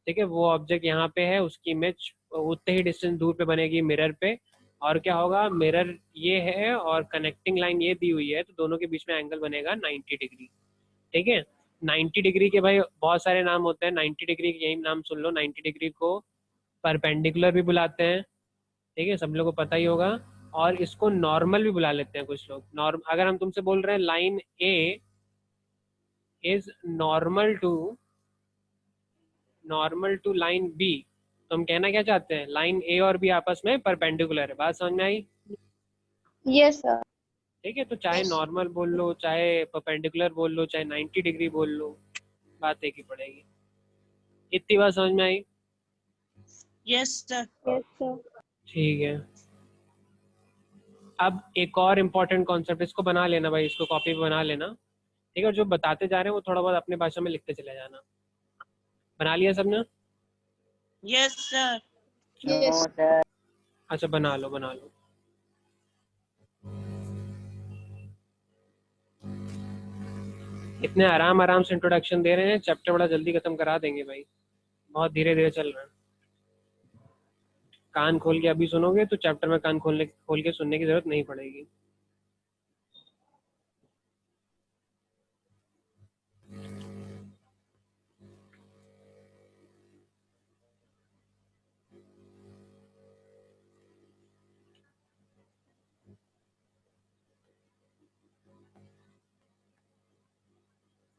ठीक है, वो ऑब्जेक्ट यहाँ पे है, उसकी इमेज उतने ही डिस्टेंस दूर पे बनेगी मिरर पे। और क्या होगा, मिरर ये है और कनेक्टिंग लाइन ये दी हुई है, तो दोनों के बीच में एंगल बनेगा 90 डिग्री, ठीक है। 90 डिग्री के भाई बहुत सारे नाम होते हैं, 90 डिग्री के यही नाम सुन लो। 90 डिग्री को परपेंडिकुलर भी बुलाते हैं, ठीक है, सब लोगों को पता ही होगा। और इसको नॉर्मल भी बुला लेते हैं कुछ लोग। नॉर्म अगर हम तुमसे बोल रहे हैं line a is normal to line b, तो हम कहना क्या चाहते हैं, लाइन ए और बी आपस में परपेंडिकुलर है। बात समझ में आई? Yes, sir. ठीक है, तो चाहे नॉर्मल बोल लो, चाहे परपेंडिकुलर बोल लो, चाहे 90 डिग्री बोल लो, बात एक ही पड़ेगी। इतनी बात समझ में आई? Yes sir. Yes sir. ठीक है। अब एक और इम्पोर्टेंट कॉन्सेप्ट, इसको बना लेना भाई, इसको कॉपी पे बना लेना, ठीक है। जो बताते जा रहे हैं वो थोड़ा बहुत अपने भाषा में लिखते चले जाना। बना लिया सबने? Yes sir. Yes. No sir. अच्छा, बना लो बना लो। इतने आराम आराम से इंट्रोडक्शन दे रहे हैं, चैप्टर बड़ा जल्दी खत्म करा देंगे भाई, बहुत धीरे धीरे चल रहा है। कान खोल के अभी सुनोगे तो चैप्टर में कान खोल के सुनने की जरूरत नहीं पड़ेगी।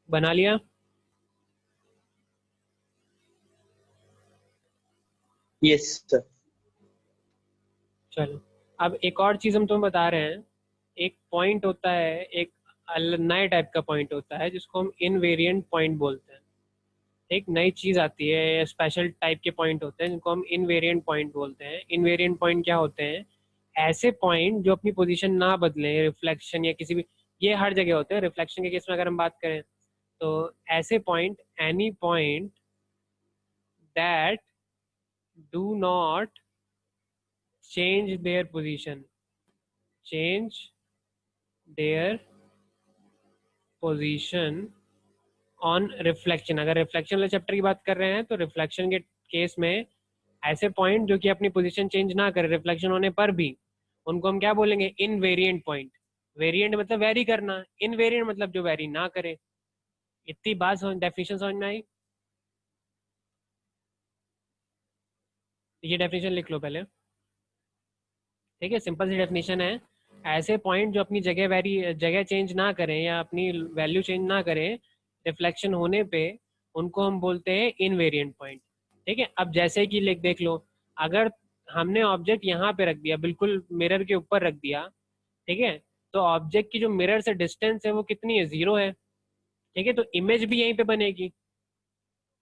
बना लिया? Yes sir. चलो, अब एक और चीज हम तुम्हें बता रहे हैं। एक पॉइंट होता है, एक नए टाइप का पॉइंट होता है जिसको हम इनवेरिएंट पॉइंट बोलते हैं। एक नई चीज आती है, स्पेशल टाइप के पॉइंट होते हैं जिनको हम इनवेरिएंट पॉइंट बोलते हैं। इनवेरिएंट पॉइंट क्या होते हैं, ऐसे पॉइंट जो अपनी पोजीशन ना बदलें, रिफ्लेक्शन या किसी भी, ये हर जगह होते हैं। रिफ्लेक्शन के केस में अगर हम बात करें तो ऐसे point, any point that do not change their position, change their position on reflection। अगर रिफ्लेक्शन वाले चैप्टर की बात कर रहे हैं तो रिफ्लेक्शन के केस में ऐसे पॉइंट जो कि अपनी पोजीशन चेंज ना करे रिफ्लेक्शन होने पर भी, उनको हम क्या बोलेंगे, इनवेरिएंट पॉइंट। वेरिएंट मतलब वेरी करना, इनवेरिएंट मतलब जो वेरी ना करे। इतनी बात डेफिनेशन समझ में आई? ये डेफिनेशन लिख लो पहले, ठीक है। सिंपल सी डेफिनेशन है, ऐसे पॉइंट जो अपनी जगह चेंज ना करें या अपनी वैल्यू चेंज ना करें रिफ्लेक्शन होने पे, उनको हम बोलते हैं इनवेरिएंट पॉइंट, ठीक है। अब जैसे कि देख लो, अगर हमने ऑब्जेक्ट यहाँ पे रख दिया, बिल्कुल मिरर के ऊपर रख दिया, ठीक है, तो ऑब्जेक्ट की जो मिरर से डिस्टेंस है वो कितनी है, 0 है, ठीक है। तो इमेज भी यहीं पे बनेगी,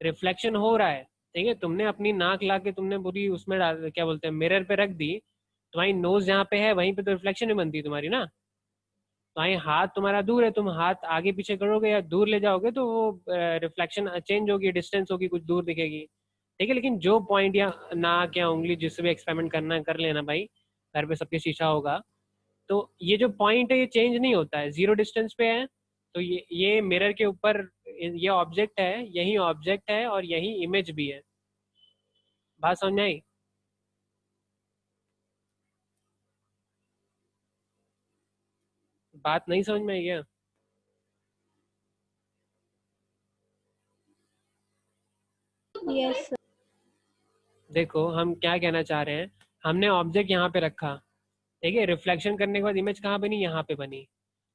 रिफ्लेक्शन हो रहा है, ठीक है। तुमने अपनी नाक ला के तुमने पूरी उसमें डाल, क्या बोलते हैं, मिरर पे रख दी, तुम्हारी नोज जहाँ पे है वहीं पे तो रिफ्लेक्शन नहीं बनती तुम्हारी ना। तुम्हारी हाथ तुम्हारा दूर है, तुम हाथ आगे पीछे करोगे या दूर ले जाओगे तो वो रिफ्लेक्शन चेंज होगी, डिस्टेंस होगी, कुछ दूर दिखेगी। ठीक है, लेकिन जो पॉइंट या नाक या उंगली जिससे भी एक्सपेरिमेंट करना है कर लेना भाई, घर पे सबके शीशा होगा। तो ये जो पॉइंट है ये चेंज नहीं होता है, जीरो डिस्टेंस पे है। तो ये मिरर के ऊपर ये ऑब्जेक्ट है, यही ऑब्जेक्ट है और यही इमेज भी है। बात समझ में आई? बात नहीं समझ में आई क्या? यस देखो हम क्या कहना चाह रहे हैं, हमने ऑब्जेक्ट यहाँ पे रखा, ठीक है, रिफ्लेक्शन करने के बाद इमेज कहाँ बनी, यहाँ पे बनी।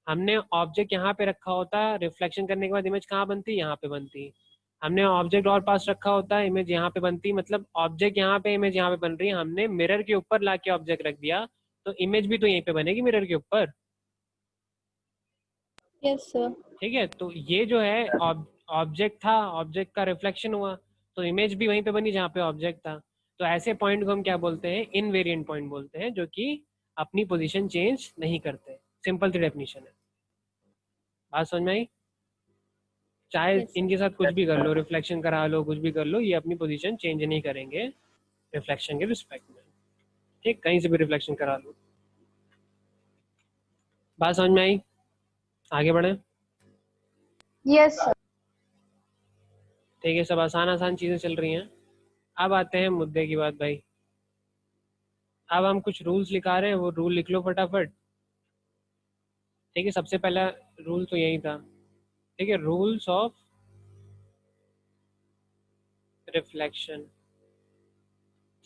हमने ऑब्जेक्ट यहाँ पे रखा होता, रिफ्लेक्शन करने के बाद इमेज कहाँ बनती, यहाँ पे बनती। हमने ऑब्जेक्ट और पास रखा होता, इमेज यहाँ पे बनती। मतलब ऑब्जेक्ट यहाँ पे, इमेज यहाँ पे बन रही है। हमने मिरर के ऊपर ला के ऑब्जेक्ट रख दिया, तो इमेज भी तो यहीं पे बनेगी मिरर के ऊपर। Yes sir. ठीक है, तो ये जो है ऑब्जेक्ट था, ऑब्जेक्ट का रिफ्लेक्शन हुआ, तो इमेज भी वहीं पे बनी जहाँ पे ऑब्जेक्ट था। तो ऐसे पॉइंट को हम क्या बोलते हैं, इनवेरिएंट पॉइंट बोलते हैं, जो कि अपनी पोजीशन चेंज नहीं करते। सिंपल सी डेफिनेशन है। बात समझ में आई? चाहे Yes, sir. इनके साथ कुछ भी कर लो, रिफ्लेक्शन करा लो, कुछ भी कर लो, ये अपनी पोजीशन चेंज नहीं करेंगे रिफ्लेक्शन के रिस्पेक्ट में। ठीक, कहीं से भी रिफ्लेक्शन करा लो। बात समझ में आई? आगे बढ़े। Yes, sir. ठीक है, सब आसान आसान चीजें चल रही हैं। अब आते हैं मुद्दे की बात भाई। अब हम कुछ रूल्स लिखा रहे हैं, वो रूल लिख लो फटाफट। ठीक है, सबसे पहला रूल तो यही था। ठीक है, रूल्स ऑफ रिफ्लेक्शन।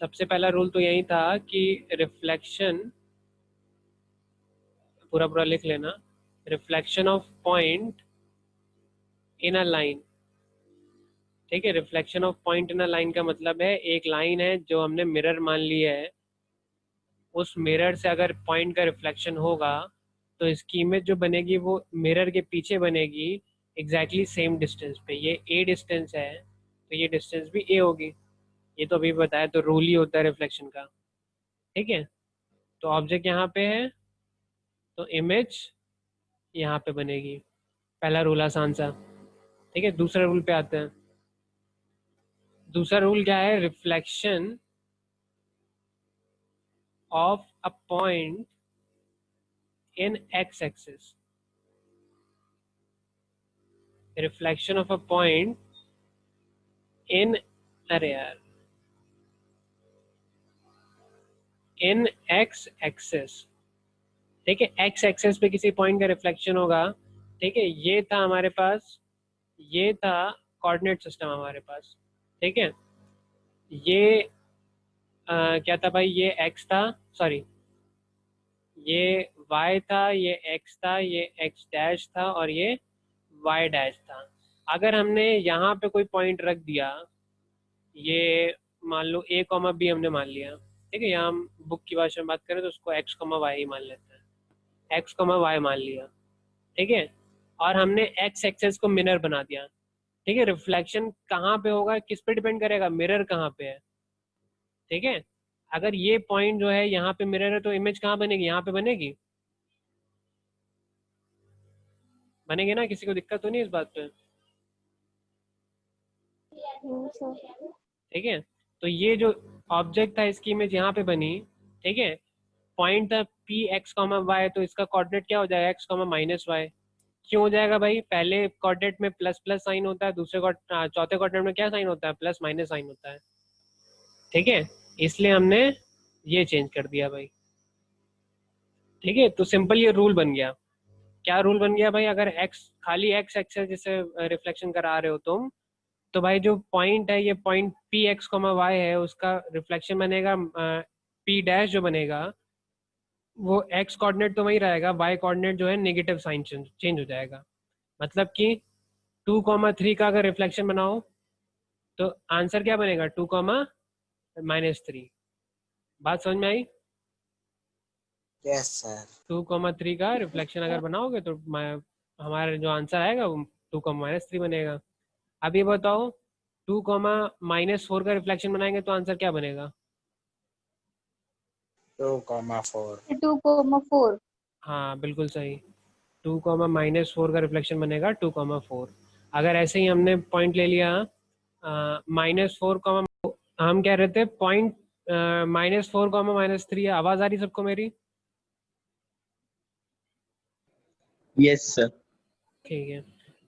सबसे पहला रूल तो यही था कि रिफ्लेक्शन, पूरा पूरा लिख लेना, reflection of point in a line. ठीक है, reflection of point in a line का मतलब है एक लाइन है जो हमने मिरर मान लिया है, उस मिरर से अगर पॉइंट का रिफ्लेक्शन होगा तो इसकी इमेज जो बनेगी वो मिरर के पीछे बनेगी, एग्जैक्टली सेम डिस्टेंस पे। ये ए डिस्टेंस है तो ये डिस्टेंस भी ए होगी। ये तो अभी बताया, तो रूल ही होता है रिफ्लेक्शन का। ठीक है, तो ऑब्जेक्ट यहाँ पे है तो इमेज यहाँ पे बनेगी। पहला रूल आसान सा। ठीक है, दूसरा रूल पे आते हैं। दूसरा रूल क्या है, reflection of a point in x axis. Reflection of a point इन, अरे यार, इन एक्स एक्सिस। ठीक है, एक्स एक्सिस पे किसी पॉइंट का रिफ्लेक्शन होगा। ठीक है, ये था हमारे पास, ये था कोऑर्डिनेट सिस्टम हमारे पास। ठीक है, ये क्या था भाई, ये एक्स था, सॉरी ये वाई था, ये एक्स था, ये एक्स डैश था और ये वाई डैश था। अगर हमने यहाँ पे कोई पॉइंट रख दिया, ये मान लो ए कॉमा बी हमने मान लिया। ठीक है, यहाँ हम बुक की भाषा में बात करें तो उसको एक्स कॉमा वाई ही मान लेते हैं। एक्स कॉमा वाई मान लिया, ठीक है, और हमने एक्स एक्सेस को मिरर बना दिया। ठीक है, रिफ्लेक्शन कहाँ पे होगा, किस पे डिपेंड करेगा, मिरर कहाँ पे है। ठीक है, अगर ये पॉइंट जो है यहाँ पे मिरर है तो इमेज कहाँ बनेगी, यहाँ पे बनेगी। बनेगी ना, किसी को दिक्कत तो नहीं इस बात पे? No, sir. ठीक है, तो ये जो ऑब्जेक्ट था इसकी इमेज यहाँ पे बनी। ठीक है, पॉइंट था पी एक्स कॉमा वाई, तो इसका कोऑर्डिनेट क्या हो जाएगा, एक्स कॉमा माइनस वाई। क्यों हो जाएगा भाई, पहले कोऑर्डिनेट में प्लस प्लस साइन होता है, दूसरे चौथे कोऑर्डिनेट में क्या साइन होता है, प्लस माइनस साइन होता है। ठीक है, इसलिए हमने ये चेंज कर दिया भाई। ठीक है, तो सिंपल ये रूल बन गया। क्या रूल बन गया भाई, अगर एक्स, खाली एक्स एक्सेस जैसे रिफ्लेक्शन करा रहे हो तुम, तो भाई जो पॉइंट है, ये point P x comma y है, उसका रिफ्लेक्शन बनेगा पी डैश जो बनेगा वो एक्स कोऑर्डिनेट तो वही रहेगा, वाई कोऑर्डिनेट जो है नेगेटिव साइन चेंज हो जाएगा। मतलब कि 2,3 का अगर रिफ्लेक्शन बनाओ तो आंसर क्या बनेगा, 2,-3। बात समझ में आई? Yes sir. 2,3 का रिफ्लेक्शन अगर बनाओगे तो हमारा जो आंसर आएगा वो 2,-3 बनेगा। अब ये बताओ 2,-4 का रिफ्लेक्शन बनाएंगे तो आंसर क्या बनेगा? 2,4। 2,4. हाँ बिल्कुल सही, 2,-4 का रिफ्लेक्शन बनेगा 2,4। अगर ऐसे ही हमने पॉइंट ले लिया -4, हम कह रहे थे पॉइंट -4, -3 है। आवाज आ रही सबको मेरी? Yes, sir. ठीक है।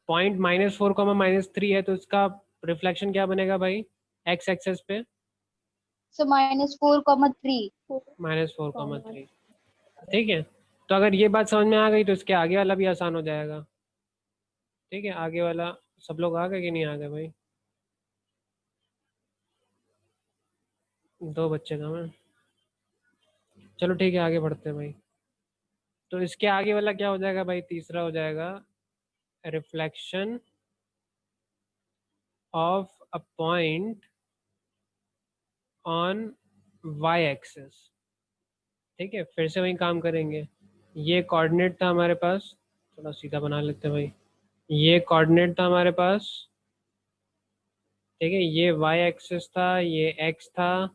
पॉइंट -4, -3 है, तो इसका रिफ्लेक्शन क्या बनेगा भाई एक्स एक्सेस पे? So -4, 3. -4, 3। ठीक है, तो अगर ये बात समझ में आ गई तो इसके आगे वाला भी आसान हो जाएगा। ठीक है, आगे वाला सब लोग आ गए कि नहीं आ गए भाई? 2 बच्चे कम हैं। चलो ठीक है, आगे बढ़ते हैं भाई। तो इसके आगे वाला क्या हो जाएगा भाई? तीसरा हो जाएगा reflection of a point on y axis. ठीक है, फिर से वही काम करेंगे। ये कोऑर्डिनेट था हमारे पास, थोड़ा सीधा बना लेते हैं भाई। ये कोऑर्डिनेट था हमारे पास, ठीक है। ये वाई एक्सिस था, ये एक्स था,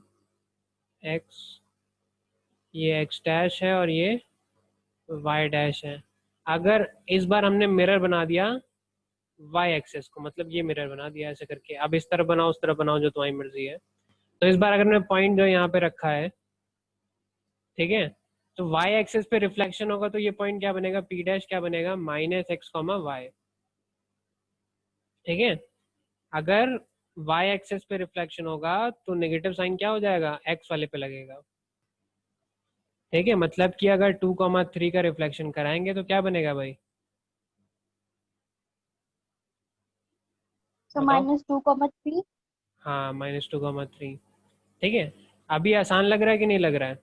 एक्स, ये एक्स डैश है और ये वाई डैश है। अगर इस बार हमने मिरर बना दिया वाई एक्सिस को, मतलब ये मिरर बना दिया ऐसे करके, अब इस तरफ बनाओ उस तरफ बनाओ जो तुम्हारी मर्जी है। तो इस बार अगर मैं पॉइंट जो यहाँ पे रखा है, ठीक है, तो वाई एक्सिस पे रिफ्लेक्शन होगा तो ये पॉइंट क्या बनेगा? पी डैश क्या बनेगा? -x, ठीक है। अगर वाई एक्सिस पे रिफ्लेक्शन होगा तो नेगेटिव साइन क्या हो जाएगा? एक्स वाले पे लगेगा। ठीक है, मतलब कि अगर 2, 3 का रिफ्लेक्शन कराएंगे तो क्या बनेगा भाई? So बताओ। -2, 3. हाँ, -2, 3। ठीक है, अभी आसान लग रहा है कि नहीं लग रहा है?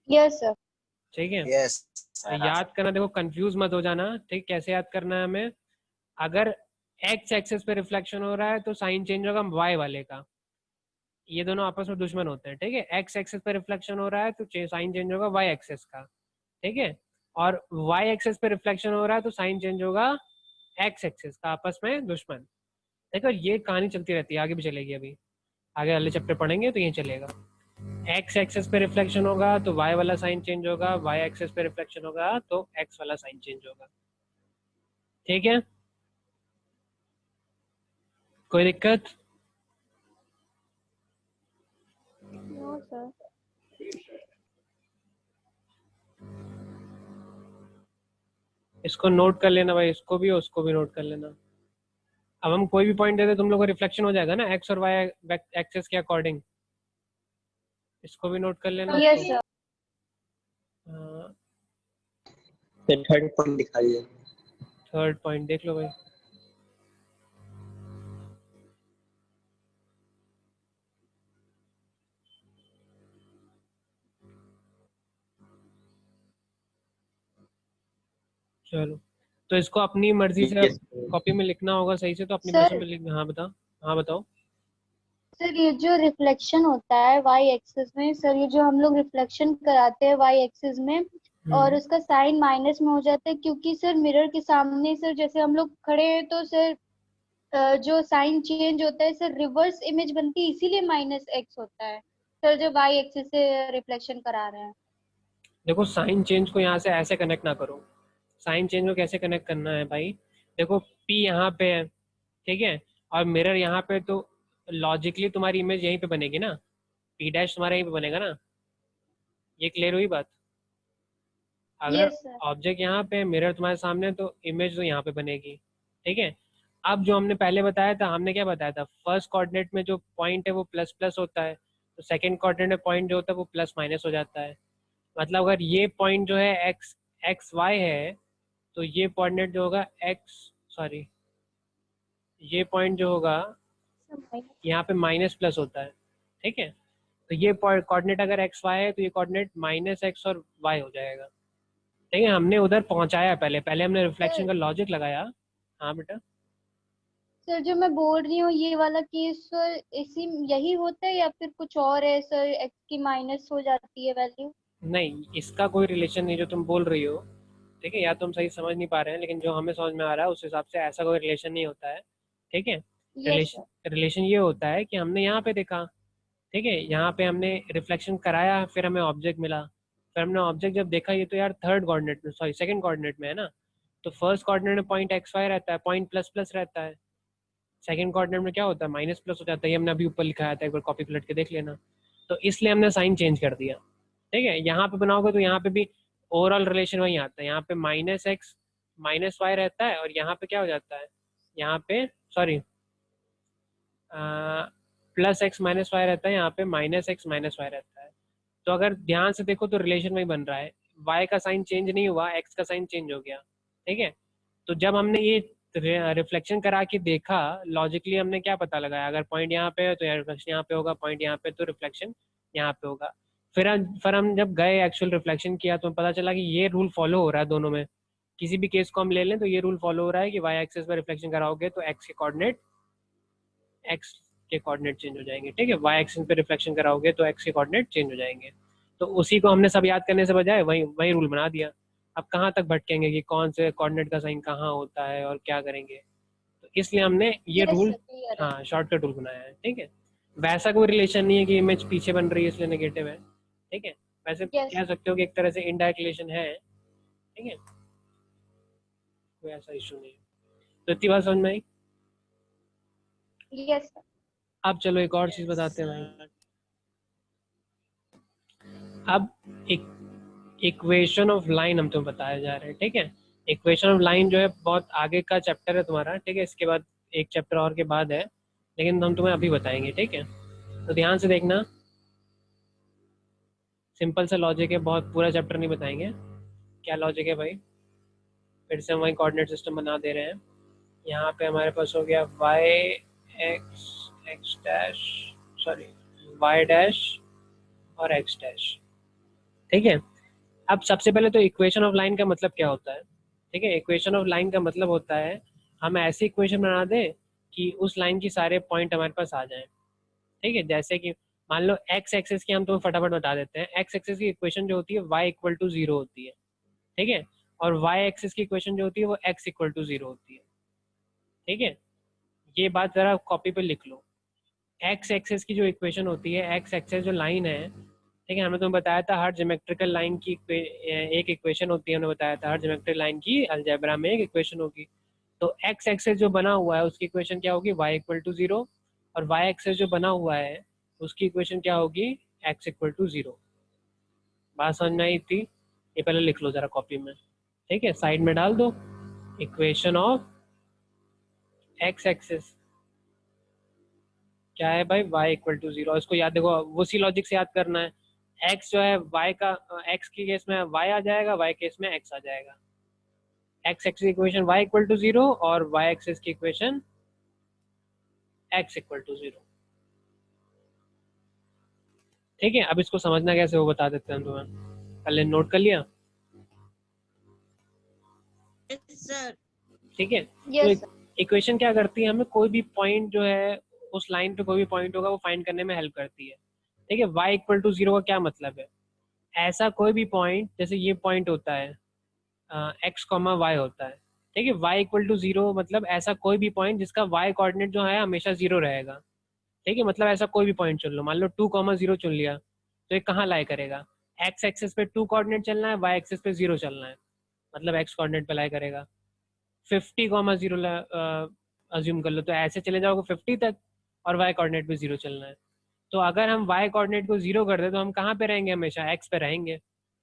Yes, sir. ठीक है, यस याद करना, देखो कंफ्यूज मत हो जाना। ठीक, कैसे याद करना है हमें? अगर एक्स एक्सेस पे रिफ्लेक्शन हो रहा है तो साइन चेंज होगा वाई वाले का। ये दोनों आपस में दुश्मन होते हैं। ठीक है, एक्स एक्सेस पे रिफ्लेक्शन हो रहा है तो साइन चेंज होगा वाई एक्सेस का। ठीक है, और वाई एक्सेस पे रिफ्लेक्शन हो रहा है तो साइन चेंज होगा एक्स एक्सेस का, आपस में दुश्मन। देखो ये कहानी चलती रहती है, आगे भी चलेगी। अभी आगे वाले चैप्टर पढ़ेंगे तो ये चलेगा। एक्स एक्सेस पे रिफ्लेक्शन होगा तो वाई वाला साइन चेंज होगा, वाई एक्सेस पे रिफ्लेक्शन होगा तो एक्स वाला साइन चेंज होगा। ठीक है, कोई दिक्कत? No sir. इसको नोट कर लेना भाई, इसको भी और उसको भी नोट कर लेना। अब हम कोई भी पॉइंट देते तुम लोग का रिफ्लेक्शन हो जाएगा ना एक्स और वाई एक्सेस के अकॉर्डिंग। इसको भी नोट कर लेना। Yes, sir. फिर थर्ड पॉइंट दिखा दीजिए। थर्ड पॉइंट देख लो भाई। चलो, तो इसको अपनी मर्जी से Yes, कॉपी में लिखना होगा सही से, तो अपनी Sir, मर्जी में लिख। हाँ बता, हाँ बताओ। सर ये जो रिफ्लेक्शन होता है वाई एक्सिस में, सर ये जो हम लोग रिफ्लेक्शन कराते हैं वाई एक्सिस में और उसका साइन माइनस में हो जाता है, क्योंकि सर मिरर के सामने सर जैसे हम लोग खड़े हैं तो सर जो साइन चेंज होता है सर रिवर्स इमेज बनती है, इसीलिए -x होता है सर जब वाई एक्सिस से रिफ्लेक्शन करा रहे हैं। देखो साइन चेंज को यहाँ से ऐसे कनेक्ट ना करो। साइन चेंज को कैसे कनेक्ट करना है भाई? देखो पी यहाँ पे है, ठीक है, और मिरर यहाँ पे, तो लॉजिकली तुम्हारी इमेज यहीं पे बनेगी ना, पी डैश तुम्हारा यहीं पे बनेगा ना। ये क्लियर हुई बात? अगर यस सर। ऑब्जेक्ट यहाँ पे, मिरर तुम्हारे सामने, तो इमेज तो यहाँ पे बनेगी। ठीक है, अब जो हमने पहले बताया था, हमने क्या बताया था? फर्स्ट कोऑर्डिनेट में जो पॉइंट है वो प्लस प्लस होता है, तो सेकंड कोऑर्डिनेट में पॉइंट जो होता है वो प्लस माइनस हो जाता है। मतलब अगर ये पॉइंट जो है एक्स एक्स वाई है, तो ये कोऑर्डिनेट जो होगा एक्स, सॉरी, ये पॉइंट जो होगा यहाँ पे माइनस प्लस होता है। ठीक है, तो ये कोऑर्डिनेट अगर एक्स वाई है तो ये कोऑर्डिनेट -x और y हो जाएगा। ठीक है, हमने उधर पहुंचाया, पहले पहले हमने रिफ्लेक्शन का लॉजिक लगाया। हाँ बेटा। सर जो मैं बोल रही हूँ ये वाला केस सर इसी यही होता है या फिर कुछ और है सर, एक्स की माइनस हो जाती है वैल्यू? नहीं, इसका कोई रिलेशन नहीं जो तुम बोल रही हो। ठीक है, या तुम सही समझ नहीं पा रहे हैं, लेकिन जो हमें समझ में आ रहा है उस हिसाब से ऐसा कोई रिलेशन नहीं होता है। ठीक है, यस सर। रिलेशन रिलेशन ये होता है कि हमने यहाँ पे देखा, ठीक है, यहाँ पे हमने रिफ्लेक्शन कराया, फिर हमें ऑब्जेक्ट मिला, फिर हमने ऑब्जेक्ट जब देखा ये तो यार थर्ड कोऑर्डिनेट में, सॉरी सेकंड कोऑर्डिनेट में है ना, तो फर्स्ट कोऑर्डिनेट में पॉइंट एक्स वाई रहता है, पॉइंट प्लस प्लस रहता है। सेकंड कोऑर्डिनेट में क्या होता है, माइनस प्लस हो जाता है, ये हमने अभी ऊपर लिखाया था, एक बार कॉपी पलट के देख लेना। तो इसलिए हमने साइन चेंज कर दिया, ठीक है। यहाँ पे बनाओगे तो यहाँ पे भी ओवरऑल रिलेशन वही आता है, यहाँ पे माइनस एक्स माइनस वाई रहता है, और यहाँ पे क्या हो जाता है, यहाँ पे sorry plus x minus y रहता है, यहाँ पे माइनस एक्स माइनस वाई रहता है। तो अगर ध्यान से देखो तो रिलेशन वही बन रहा है, y का साइन चेंज नहीं हुआ, x का साइन चेंज हो गया, ठीक है। तो जब हमने ये रिफ्लेक्शन करा के देखा, लॉजिकली हमने क्या पता लगाया, अगर पॉइंट यहाँ पे है तो रिफ्लेक्शन यहाँ पे होगा, पॉइंट यहाँ पे तो रिफ्लेक्शन यहाँ पे होगा। फिर हम जब गए एक्चुअल रिफ्लेक्शन किया तो पता चला कि ये रूल फॉलो हो रहा है दोनों में। किसी भी केस को हम ले लें तो ये रूल फॉलो हो रहा है कि वाई एक्सिस पर रिफ्लेक्शन कराओगे तो एक्स के कोऑर्डिनेट चेंज हो जाएंगे, ठीक है। वाई एक्सिस पे रिफ्लेक्शन कराओगे तो एक्स के कोऑर्डिनेट चेंज हो जाएंगे। तो उसी को हमने सब याद करने से बजाय वही वही रूल बना दिया। अब कहाँ तक भटकेंगे कि कौन से कोऑर्डिनेट का साइन कहाँ होता है और क्या करेंगे, तो इसलिए हमने ये Yes, रूल sir, clear है। हाँ शॉर्टकट रूल बनाया है, ठीक है। वैसा कोई रिलेशन नहीं है कि इमेज पीछे बन रही है इसलिए नेगेटिव है, ठीक है। वैसे Yes, कह सकते हो कि एक तरह से इनडायरेक्ट रिलेशन है, ठीक है, कोई ऐसा इशू नहीं है। तो इतनी बात समझ में आई। yes, sir. अब चलो एक और चीज बताते हैं भाई। अब एक इक्वेशन ऑफ लाइन हम तुम्हें बताया जा रहा है, ठीक है। इक्वेशन ऑफ लाइन जो है बहुत आगे का चैप्टर है तुम्हारा, ठीक है। इसके बाद एक चैप्टर और के बाद है, लेकिन हम तुम्हें अभी बताएंगे, ठीक है। तो ध्यान से देखना, सिंपल सा लॉजिक है, बहुत पूरा चैप्टर नहीं बताएंगे। क्या लॉजिक है भाई, फिर से हम वही कोऑर्डिनेट सिस्टम बना दे रहे हैं। यहाँ पे हमारे पास हो गया y x x dash sorry y dash और एक्स डैश, ठीक है। अब सबसे पहले तो इक्वेशन ऑफ लाइन का मतलब क्या होता है, ठीक है। इक्वेशन ऑफ लाइन का मतलब होता है हम ऐसी इक्वेशन बना दें कि उस लाइन की सारे पॉइंट हमारे पास आ जाएं, ठीक है। जैसे कि मान लो एक्स एक्सिस की हम तुम्हें फटाफट बता देते हैं। एक्स एक्सिस की इक्वेशन जो होती है वाई इक्वल टू जीरो होती है, ठीक है। और वाई एक्सिस की इक्वेशन जो होती है वो एक्स इक्वल टू जीरो होती है, ठीक है। ये बात जरा कॉपी पे लिख लो। एक्स एक्सिस की जो इक्वेशन होती है, एक्स एक्सिस जो लाइन है, ठीक है, हमने तुम्हें बताया था हर ज्योमेट्रिकल लाइन की एक इक्वेशन होती है। हमने बताया था हर ज्योमेट्रिकल लाइन की अलजेब्रा में एक इक्वेशन होगी। तो एक्स एक्सिस जो बना हुआ है उसकी इक्वेशन क्या होगी, वाई इक्वल टू जीरो। और वाई एक्सिस जो बना हुआ है उसकी इक्वेशन क्या होगी, एक्स इक्वल टू जीरो। बात समझ में आई थी। ये पहले लिख लो जरा कॉपी में, ठीक है, साइड में डाल दो। इक्वेशन ऑफ एक्स एक्सिस क्या है भाई, y इक्वल टू जीरो। इसको याद देखो, उसी लॉजिक से याद करना है। x जो है y का, x के केस में y आ जाएगा, y केस में x आ जाएगा। x एक्सिस की equation y equal to zero और y एक्सिस की equation x equal to zero, ठीक है। अब इसको समझना कैसे वो बता देते हैं तुम्हें, पहले नोट कर लिया, ठीक है। Yes, तो इक्वेशन क्या करती है, हमें कोई भी पॉइंट जो है उस लाइन पे कोई भी पॉइंट होगा वो फाइंड करने में हेल्प करती है, ठीक है। y इक्वल टू जीरो का क्या मतलब है, ऐसा कोई भी पॉइंट, जैसे ये पॉइंट होता है x कॉमा वाई होता है, ठीक है। y इक्वल टू जीरो मतलब ऐसा कोई भी पॉइंट जिसका y कोऑर्डिनेट जो है हमेशा जीरो रहेगा, ठीक है। मतलब ऐसा कोई भी पॉइंट चुन लो, मान लो 2,0 चुन लिया तो ये कहाँ लाई करेगा, x एक्सिस पे 2 कोऑर्डिनेट चलना है, y एक्सिस पे 0 चलना है, मतलब x कोऑर्डिनेट पे लाई करेगा। 50,0 अज्यूम कर लो, तो ऐसे चले जाओगे 50 तक और y कोऑर्डिनेट पे 0 चलना है। तो अगर हम y कोऑर्डिनेट को 0 कर दे तो हम कहाँ पे रहेंगे, हमेशा x पे रहेंगे,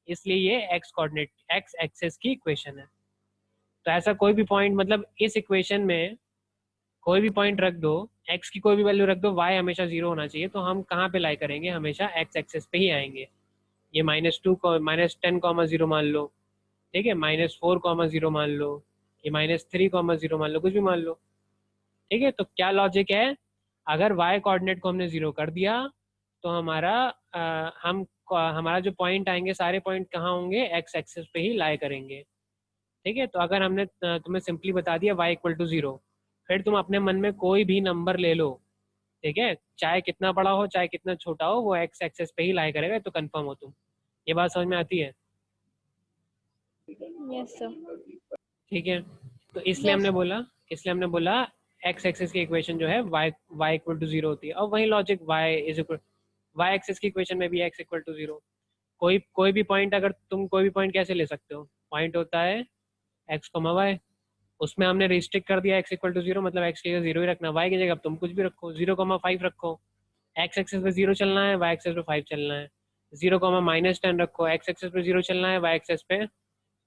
इसलिए ये x कोऑर्डिनेट x एक्सिस की इक्वेशन है। तो ऐसा कोई भी पॉइंट, मतलब इस इक्वेशन में कोई भी पॉइंट रख दो, x की कोई भी वैल्यू रख दो, y हमेशा 0 होना चाहिए, तो हम कहाँ पे लाई करेंगे, हमेशा x एक्सिस पे ही आएंगे। ये -10,0 मान लो, ठीक है, -4,0 मान लो, ये -3,0 मान लो, कुछ भी मान लो, ठीक है। तो क्या लॉजिक है, अगर y कोऑर्डिनेट को हमने 0 कर दिया तो हमारा जो पॉइंट आएंगे सारे पॉइंट कहाँ होंगे, x एक्सिस पे ही लाई करेंगे, ठीक है। तो अगर हमने तुम्हें सिंपली बता दिया y इक्वल टू 0, फिर तुम अपने मन में कोई भी नंबर ले लो, ठीक है, चाहे कितना बड़ा हो चाहे कितना छोटा हो, वो x एक्सिस पे ही लाई करेगा, तो कंफर्म हो तुम। ये बात समझ में आती है, यस सर। ठीक है। तो इसलिए yes, हमने बोला x एक्सिस की इक्वेशन जो है y इक्वल टू 0 होती है। और वही लॉजिक y एक्सिस की इक्वेशन में भी x इक्वल टू 0। कोई भी पॉइंट, अगर तुम कोई भी पॉइंट कैसे ले सकते हो, पॉइंट होता है x, y, उसमें हमने रिस्ट्रिक्ट कर दिया x इक्वल टू 0, मतलब x की जगह 0 ही रखना, y की जगह अब तुम कुछ भी रखो, 0,5 रखो, x एक्सेस पे 0 चलना है, y एक्सेस पे 5 चलना है, 0,-10 रखो, x एक्सेस पे 0 चलना है, y एक्सेस पे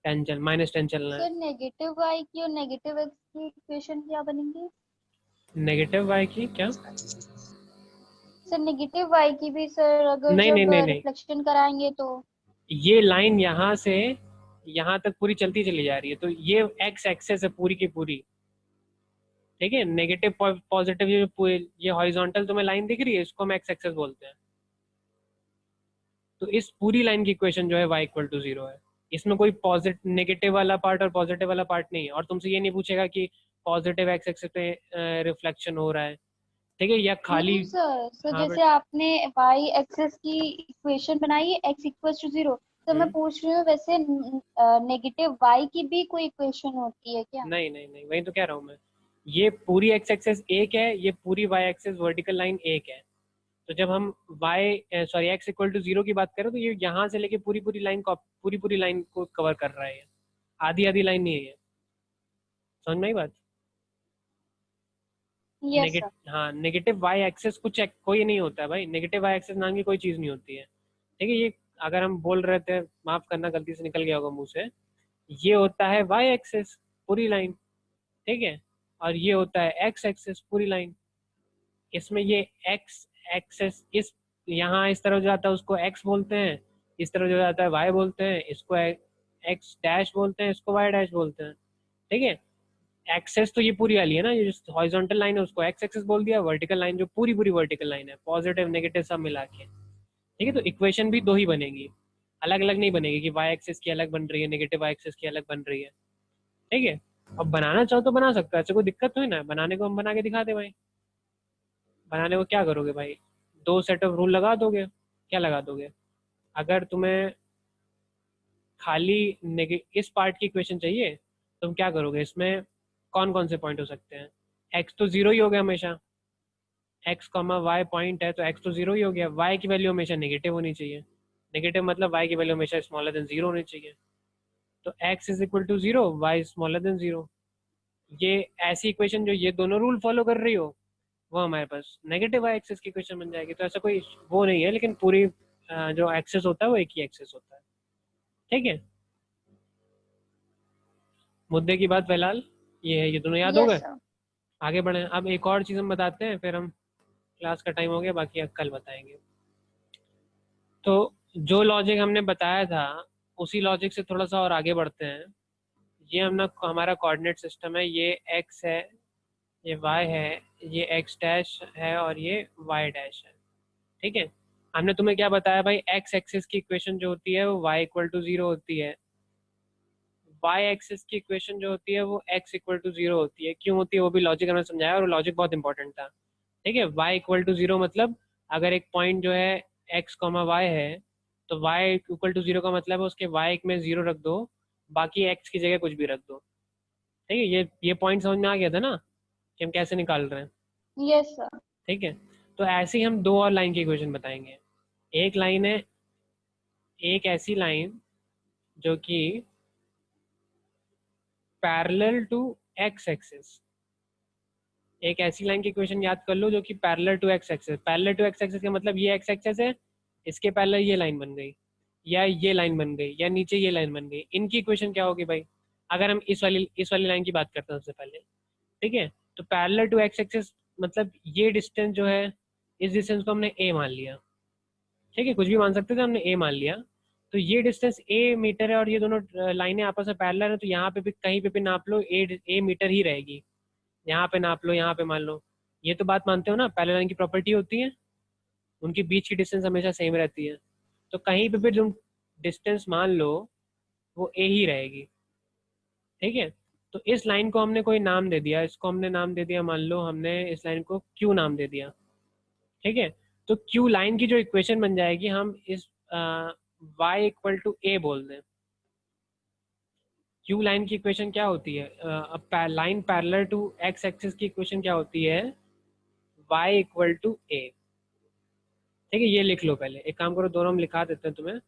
-10 चलना है। सर नेगेटिव y की और नेगेटिव x की इक्वेशन क्या बनेंगी? नेगेटिव y की क्या? सर नेगेटिव y की भी सर अगर नहीं नहीं जब नहीं नहीं, रिफ्लेक्शन कराएंगे तो। ये लाइन यहाँ से यहाँ तक पूरी चलती चली जा रही है, तो ये x एक्सेस है पूरी की पूरी, ठीक है। नेगेटिव पॉजिटिव ये हॉरिजॉन्टल तुम्हें लाइन दिख रही है, इसको हम x एक्सेस बोलते हैं। तो इस पूरी लाइन की इक्वेशन जो है y इक्वल टू 0 है। इसमें कोई पॉजिटिव नेगेटिव वाला पार्ट और पॉजिटिव वाला पार्ट नहीं है, और तुमसे ये नहीं पूछेगा कि पॉजिटिव x एक्सेस पे रिफ्लेक्शन हो रहा है, ठीक है, या खाली। नहीं सर, सर हाँ जैसे आपने y एक्सेस की इक्वेशन बनाई है x इक्वल्स टू 0, तो मैं हम्म, पूछ रही हूँ वैसे नेगेटिव y की भी कोई इक्वेशन होती है क्या? नहीं नहीं नहीं, वही तो कह रहा हूँ मैं। ये पूरी x एक्सेस एक है, ये पूरी y एक्सेस वर्टिकल लाइन एक है। तो जब हम x इक्वल टू 0 की बात करें, तो ये यहाँ से लेके पूरी पूरी लाइन को कवर कर रहा है ये। आधी आधी लाइन नहीं है ये, समझ में आई बात? Yes sir. हाँ, नेगेटिव वाई एक्सेस कोई नहीं होता है भाई, नेगेटिव वाई एक्सेस नाम की कोई चीज़ नहीं होती है, ठीक है। ये अगर हम बोल रहे थे, माफ करना गलती से निकल गया होगा मुंह से, ये होता है वाई एक्सेस पूरी लाइन, ठीक है, और ये होता है एक्स एक्सेस पूरी लाइन। इसमें ये एक्स एक्सेस इस यहाँ इस तरफ जो आता है उसको एक्स बोलते हैं, इस तरफ जो जाता है वाई बोलते हैं, इसको एक्स डैश बोलते हैं, इसको वाई डैश बोलते हैं, ठीक है। एक्सेस तो ये पूरी वाली है ना, ये जो हॉरिजॉन्टल लाइन है उसको एक्स एक्सेस बोल दिया, वर्टिकल लाइन जो पूरी पूरी वर्टिकल लाइन है, पॉजिटिव नेगेटिव सब मिला के, ठीक है। तो इक्वेशन भी दो ही बनेगी, अलग अलग नहीं बनेगी कि वाई एक्सेस की अलग बन रही है, नेगेटिव वाई एक्सेस की अलग बन रही है, ठीक है। अब बनाना चाहो तो बना सकते हो, ऐसे कोई दिक्कत तो है ना, बनाने को हम बना के दिखा दे भाई। बनाने को क्या करोगे भाई, दो सेट ऑफ रूल लगा दोगे, क्या लगा दोगे? अगर तुम्हें खाली इस पार्ट की इक्वेशन चाहिए, तुम क्या करोगे इसमें, कौन कौन से पॉइंट हो सकते हैं? एक्स तो जीरो ही हो गया हमेशा, एक्स कॉमा वाई पॉइंट है तो एक्स तो जीरो ही हो गया, वाई की वैल्यू हमेशा नेगेटिव होनी चाहिए, नेगेटिव मतलब वाई की वैल्यू हमेशा स्मॉलर देन जीरो होनी चाहिए, तो x is equal to zero, y smaller than zero. ये ऐसी इक्वेशन जो ये दोनों रूल फॉलो कर रही हो, वो हमारे पास नेगेटिव वाई एक्सेस की इक्वेशन बन जाएगी। तो ऐसा कोई वो नहीं है, लेकिन पूरी जो एक्सेस होता है वो एक ही एक्सेस होता है, ठीक है। मुद्दे की बात फिलहाल ये है, ये दोनों याद हो यस गए। सर। आगे बढ़े, अब एक और चीज़ हम बताते हैं, फिर हम क्लास का टाइम हो गया, बाकी अब कल बताएंगे। तो जो लॉजिक हमने बताया था, उसी लॉजिक से थोड़ा सा और आगे बढ़ते हैं। ये हमारा कोऑर्डिनेट सिस्टम है, ये एक्स है, ये वाई है, ये एक्स डैश है और ये वाई डैश है, ठीक है। हमने तुम्हें क्या बताया भाई, एक्स एक्सिस की इक्वेशन जो होती है वो वाई इक्वल टू जीरो होती है, वाई एक्सिस की इक्वेशन जो होती है वो एक्स इक्वल टू जीरो होती है। क्यों होती है वो भी लॉजिक हमने समझाया, और लॉजिक बहुत इंपॉर्टेंट था, ठीक है। वाई इक्वल टू जीरो मतलब अगर एक पॉइंट जो है एक्स कॉमा वाई है, तो वाई इक्वल टू जीरो का मतलब है उसके वाई में जीरो रख दो, बाकी एक्स की जगह कुछ भी रख दो, ठीक है। ये पॉइंट समझ में आ गया था ना कि हम कैसे निकाल रहे हैं, यस सर। ठीक है। तो ऐसे ही हम दो और लाइन की इक्वेशन बताएंगे। एक लाइन है, एक ऐसी लाइन जो कि पैरेलल टू एक्स एक्सिस, एक ऐसी लाइन की इक्वेशन याद कर लो जो कि parallel to x axis, parallel to x axis का मतलब ये एक्स एक्सिस है, इसके पैरेलल ये लाइन बन गई, या ये लाइन बन गई, या नीचे ये लाइन बन गई, इनकी इक्वेशन क्या होगी भाई? अगर हम इस वाली लाइन की बात करते हैं सबसे पहले, ठीक है। तो पैरेलल टू एक्स एक्सिस मतलब ये डिस्टेंस जो है, इस डिस्टेंस को हमने ए मान लिया, ठीक है, कुछ भी मान सकते थे, हमने ए मान लिया। तो ये डिस्टेंस ए मीटर है और ये दोनों लाइनें आपस में पैरेलल है, तो यहाँ पे भी कहीं पे भी नाप लो ए मीटर ही रहेगी, यहाँ पे नाप लो, यहाँ पे मान लो। ये तो बात मानते हो ना, पैरेलल लाइन की प्रॉपर्टी होती है, उनकी बीच की डिस्टेंस हमेशा सेम रहती है, तो कहीं पे भी तुम डिस्टेंस मान लो वो ए ही रहेगी, ठीक है। तो इस लाइन को हमने कोई नाम दे दिया, इसको हमने नाम दे दिया, मान लो हमने इस लाइन को क्यू नाम दे दिया, ठीक है। तो क्यू लाइन की जो इक्वेशन बन जाएगी, हम इस y इक्वल टू ए बोल दें। क्यू लाइन की इक्वेशन क्या होती है, line parallel to x axis की इक्वेशन क्या होती है, y इक्वल टू ए, ठीक है। ये लिख लो पहले, एक काम करो, दोनों हम लिखा देते हैं तुम्हें।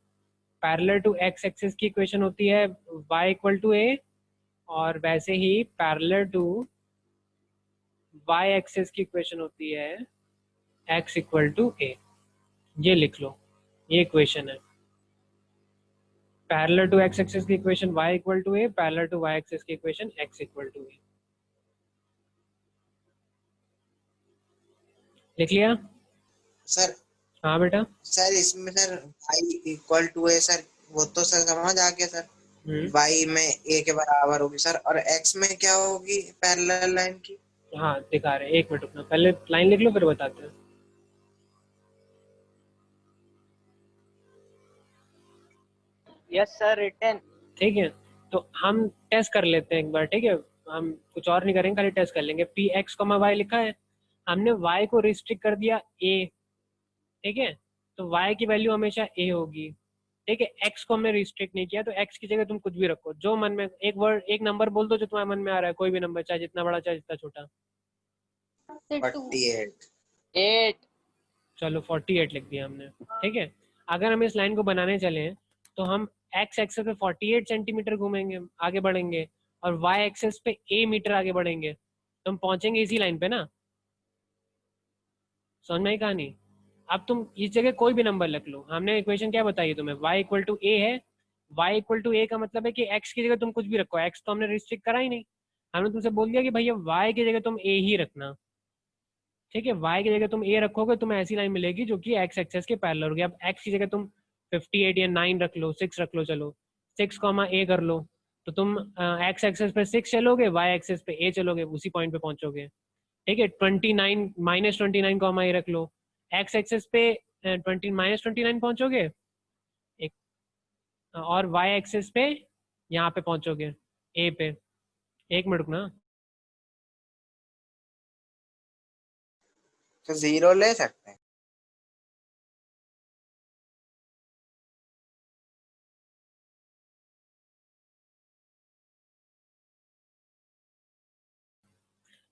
पैरेलल टू एक्स एक्सिस की इक्वेशन होती है y इक्वल टू ए, और वैसे ही पैरेलल टू वाई एक्सिस की इक्वेशन होती है x इक्वल टू ए। ये लिख लो, ये इक्वेशन है। पैरेलल टू x एक्सिस की equation y equal to a, parallel to y axis की equation x equal to a. लिख लिया? सर हाँ बेटा। सर इसमें सर y इक्वल टू है सर, वो तो सर समझ आ गया सर, y में a के बराबर होगी सर, और x में क्या होगी पैरेलल लाइन की? हाँ दिखा रहे हैं, एक मिनट रुकना, पहले लाइन लिख लो फिर बताते हैं। Yes sir written. ठीक है, तो हम टेस्ट कर लेते हैं एक बार, ठीक है? हम कुछ और नहीं करेंगे, खाली टेस्ट कर लेंगे। पी एक्स कॉमा वाई लिखा है, हमने y को रिस्ट्रिक्ट कर दिया a, ठीक है? तो y की वैल्यू हमेशा a होगी, ठीक है? x को हमने रिस्ट्रिक्ट नहीं किया, तो x की जगह तुम कुछ भी रखो, जो मन में एक वर्ड, एक नंबर बोल दो जो तुम्हारे मन में आ रहा है, कोई भी नंबर, चाहे जितना बड़ा चाहे जितना छोटा। 48। 8। चलो 48 लिख दिया हमने, ठीक है? अगर हम इस लाइन को बनाने चले तो हम x एक्सेस पे 48 सेंटीमीटर घूमेंगे, आगे बढ़ेंगे, और y एक्सेस पे a मीटर आगे बढ़ेंगे, तो हम पहुंचेंगे इसी लाइन पे ना। समझ में आई कहानी? अब तुम इस जगह कोई भी नंबर लिख लो, हमने इक्वेशन क्या बताई तुम्हें, y इक्वल टू ए है। y इक्वल टू ए का मतलब है कि x की जगह तुम कुछ भी रखो, x तो हमने रिस्ट्रिक्ट करा ही नहीं, हमने तुमसे बोल दिया कि भैया y की जगह तुम a ही रखना, ठीक है? y की जगह तुम a रखोगे, तुम्हें ऐसी लाइन मिलेगी जो कि x एक्सेस के पैरेलल होगी। अब x की जगह तुम 58 या 9 रख लो, 6 रख लो, चलो 6 कॉमा a कर लो, तो तुम x एक्सेस पे 6 चलोगे, y एक्सेस पे a चलोगे, उसी पॉइंट पे पहुंचोगे, ठीक है? 29 माइनस 29 कॉमा a रख लो, x एक्सेस पे 20 माइनस 29 पहुंचोगे एक, और y एक्सेस पे यहाँ पे पहुंचोगे a पे। एक मिनट रुकना, तो 0 ले सकते हैं?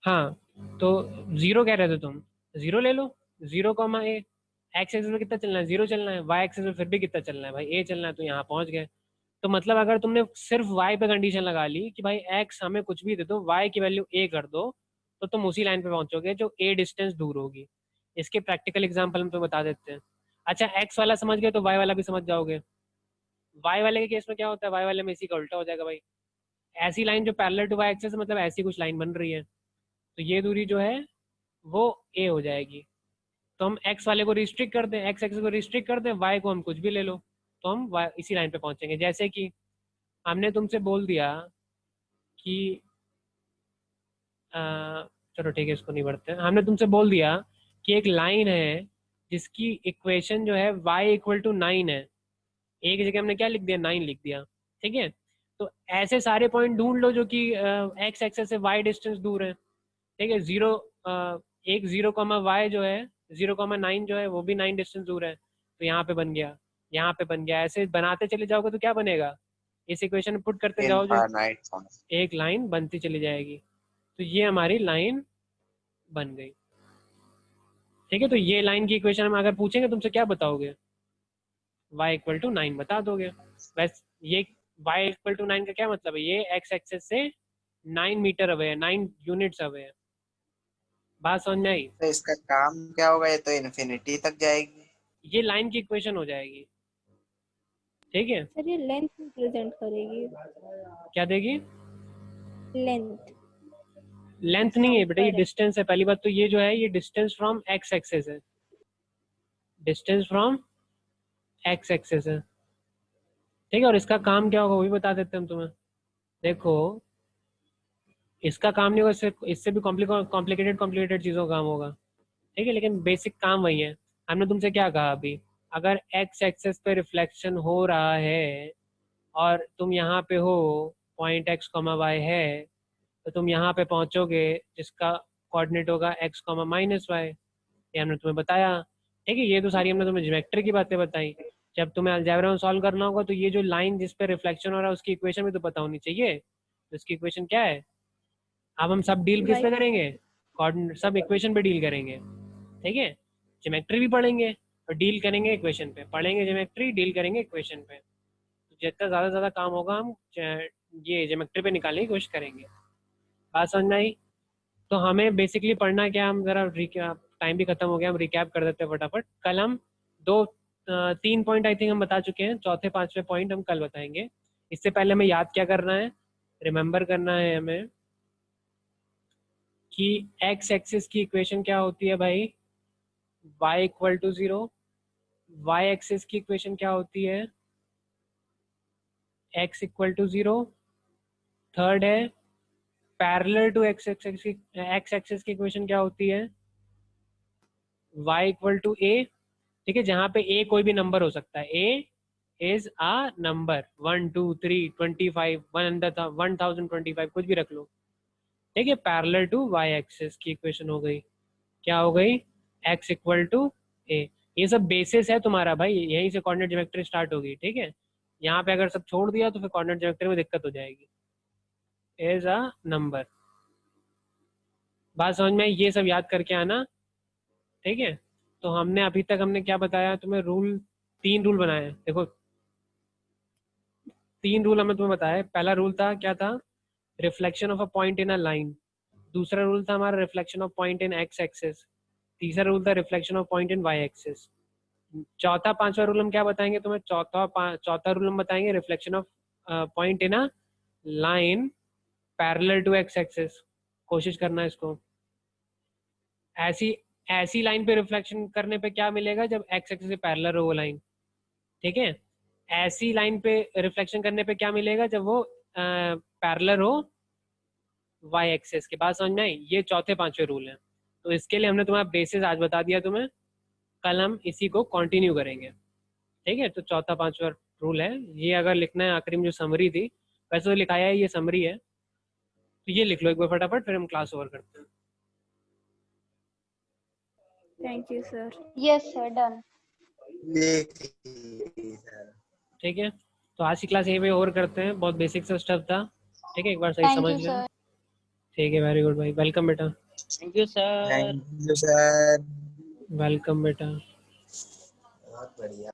हाँ तो 0 कह रहे थे तुम, 0 ले लो, 0 कॉमा ए। एक्स एक्सिस पे कितना चलना है, 0 चलना है, वाई एक्सिस पे फिर भी कितना चलना है भाई, ए चलना है, तो यहाँ पहुंच गए। तो मतलब अगर तुमने सिर्फ वाई पे कंडीशन लगा ली कि भाई एक्स हमें कुछ भी दे दो, वाई की वैल्यू ए कर दो, तो तुम उसी लाइन पे पहुंचोगे जो ए डिस्टेंस दूर होगी। इसके प्रैक्टिकल एग्जाम्पल हम तो बता देते हैं। अच्छा एक्स वाला समझ गए तो वाई वाला भी समझ जाओगे। वाई वाले के केस में क्या होता है, वाई वाले में इसी का उल्टा हो जाएगा भाई। ऐसी लाइन जो पैरेलल टू वाई एक्सिस, मतलब ऐसी कुछ लाइन बन रही है, तो ये दूरी जो है वो ए हो जाएगी। तो हम एक्स वाले को रिस्ट्रिक्ट कर दें, एक्स एक्सिस को रिस्ट्रिक्ट कर दें, वाई को हम कुछ भी ले लो, तो हम इसी लाइन पे पहुंचेंगे। जैसे कि हमने तुमसे बोल दिया कि चलो ठीक है इसको नहीं बढ़ते, हमने तुमसे बोल दिया कि एक लाइन है जिसकी इक्वेशन जो है y इक्वल टू 9 है, एक जगह हमने क्या लिख दिया, 9 लिख दिया, ठीक है? तो ऐसे सारे पॉइंट ढूंढ लो जो कि एक्स एक्सेस से y डिस्टेंस दूर है, ठीक है? 0 एक 0 कॉमा वाई जो है, 0 कॉमा 9 जो है वो भी 9 डिस्टेंस दूर है, तो यहाँ पे बन गया, यहाँ पे बन गया। ऐसे बनाते चले जाओगे तो क्या बनेगा, इस इक्वेशन में पुट करते जाओ जो इनफाइनाइट। एक लाइन बनती चली जाएगी। तो ये हमारी लाइन बन गई, ठीक है? तो ये लाइन की इक्वेशन हम अगर पूछेंगे तुमसे क्या बताओगे, y इक्वल टू 9 बता दोगे। बस ये y इक्वल टू 9 का क्या मतलब है, ये x एक्सेस से 9 मीटर अवे है, 9 यूनिट्स अवे है। बात समझ में आई? तो इसका काम क्या होगा, ये तो इन्फिनिटी तक जाएगी। ये लाइन की इक्वेशन हो जाएगी, ठीक है? सर ये लेंथ रिप्रेजेंट करेगी, क्या देगी? लेंथ। लेंथ नहीं है बेटा, ये डिस्टेंस है। पहली बात तो ये जो है ये डिस्टेंस फ्रॉम एक्स एक्सेस है, डिस्टेंस फ्रॉम एक्स एक्सेस है, ठीक है? और इसका काम क्या होगा वो भी बता देते हैं हम तुम्हें। देखो इसका काम नहीं होगा, इससे भी कॉम्प्लिकेटेड चीज़ों का काम होगा, ठीक है? लेकिन बेसिक काम वही है। हमने तुमसे क्या कहा अभी, अगर एक्स एक्सेस पे रिफ्लेक्शन हो रहा है और तुम यहाँ पे हो, पॉइंट एक्स कॉमा वाई है, तो तुम यहाँ पे पहुँचोगे जिसका कोऑर्डिनेट होगा एक्स कॉमा माइनस वाई, ये हमने तुम्हें बताया, ठीक है? ये तो सारी हमने तुम्हें ज्योमेट्री की बातें बताई। जब तुम्हें अलजेब्रा में सॉल्व करना होगा तो ये जो लाइन जिस पे रिफ्लेक्शन हो रहा है उसकी इक्वेशन भी तो पता होनी चाहिए। तो इसकी इक्वेशन क्या है, अब हम सब डील किस पे करेंगे, कोऑर्डिनेट, सब इक्वेशन पे डील करेंगे, ठीक है? ज्योमेट्री भी पढ़ेंगे और डील करेंगे इक्वेशन पे, पढ़ेंगे ज्योमेट्री, डील करेंगे इक्वेशन पे। जितना ज़्यादा ज़्यादा काम होगा हम ये ज्योमेट्री पे निकालने की कोशिश करेंगे। बात समझ में आई? तो हमें बेसिकली पढ़ना क्या, हम ज़रा टाइम भी खत्म हो गया, हम रिकैप कर देते हैं फटाफट। कल हम 3 पॉइंट आई थिंक हम बता चुके हैं, चौथे 5वें पॉइंट हम कल बताएंगे। इससे पहले हमें याद क्या करना है, रिमेंबर करना है हमें कि एक्स एक्सिस की इक्वेशन क्या होती है भाई, y equal to 0। Y axis की इक्वेशन क्या होती है, x इक्वल टू 0। थर्ड है पैरेलल टू एक्स एक्सिस की इक्वेशन क्या होती है, y इक्वल टू a। ठीक है, जहाँ पे a कोई भी नंबर हो सकता है, a इज अ नंबर, 1 2 3 25 1025 कुछ भी रख लो। ठीक है, पैरेलल टू y एक्सिस की इक्वेशन हो गई, क्या हो गई, x इक्वल टू a। ये सब बेसिस है तुम्हारा भाई, यहीं से कोऑर्डिनेट ज्योमेट्री स्टार्ट होगी। ठीक है, यहाँ पे अगर सब छोड़ दिया तो फिर कोऑर्डिनेट ज्योमेट्री में दिक्कत हो जाएगी। इज अ नंबर, बात समझ में आई? ये सब याद करके आना। ठीक है, तो हमने अभी तक हमने क्या बताया तुम्हें, रूल 3 रूल बनाए हैं। देखो 3 रूल हमने तुम्हें बताया। पहला रूल था क्या था, reflection of a point in a line. दूसरा रूल था हमारा reflection of point in x axis. तीसरा रूल था reflection of point in y axis. चौथा 5वां रूल हम क्या बताएंगे तुम्हें, चौथा रूल हम बताएंगे reflection of point in a line parallel to x axis. कोशिश करना इसको, ऐसी ऐसी लाइन पे रिफ्लेक्शन करने पे क्या मिलेगा जब एक्स एक्सिस से पैरेलल हो वो लाइन। ठीक है, ऐसी लाइन पे रिफ्लेक्शन करने पे क्या मिलेगा जब वो पैरेलल हो वाई एक्सिस के। बाद समझ में आई? ये चौथे 5वें रूल हैं। तो इसके लिए हमने तुम्हारा बेसिस आज बता दिया तुम्हें, कल हम इसी को कंटिन्यू करेंगे। ठीक है, तो चौथा 5वां रूल है ये। अगर लिखना है आखिरी में जो समरी थी, वैसे तो लिखाया है, ये समरी है, तो ये लिख लो एक बार फटाफट, फिर हम क्लास ओवर करते हैं। Thank you sir. Yes sir, done. ठीक है, तो आज की क्लास यहीं पे ओवर करते हैं, बहुत बेसिक सा स्टफ था। ठीक है, एक बार सही थैंक समझ यू लेना। सर। ठीक है, वेरी गुड भाई, वेलकम बेटा। Thank you sir. Thank you sir. Welcome बेटा। बहुत बढ़िया।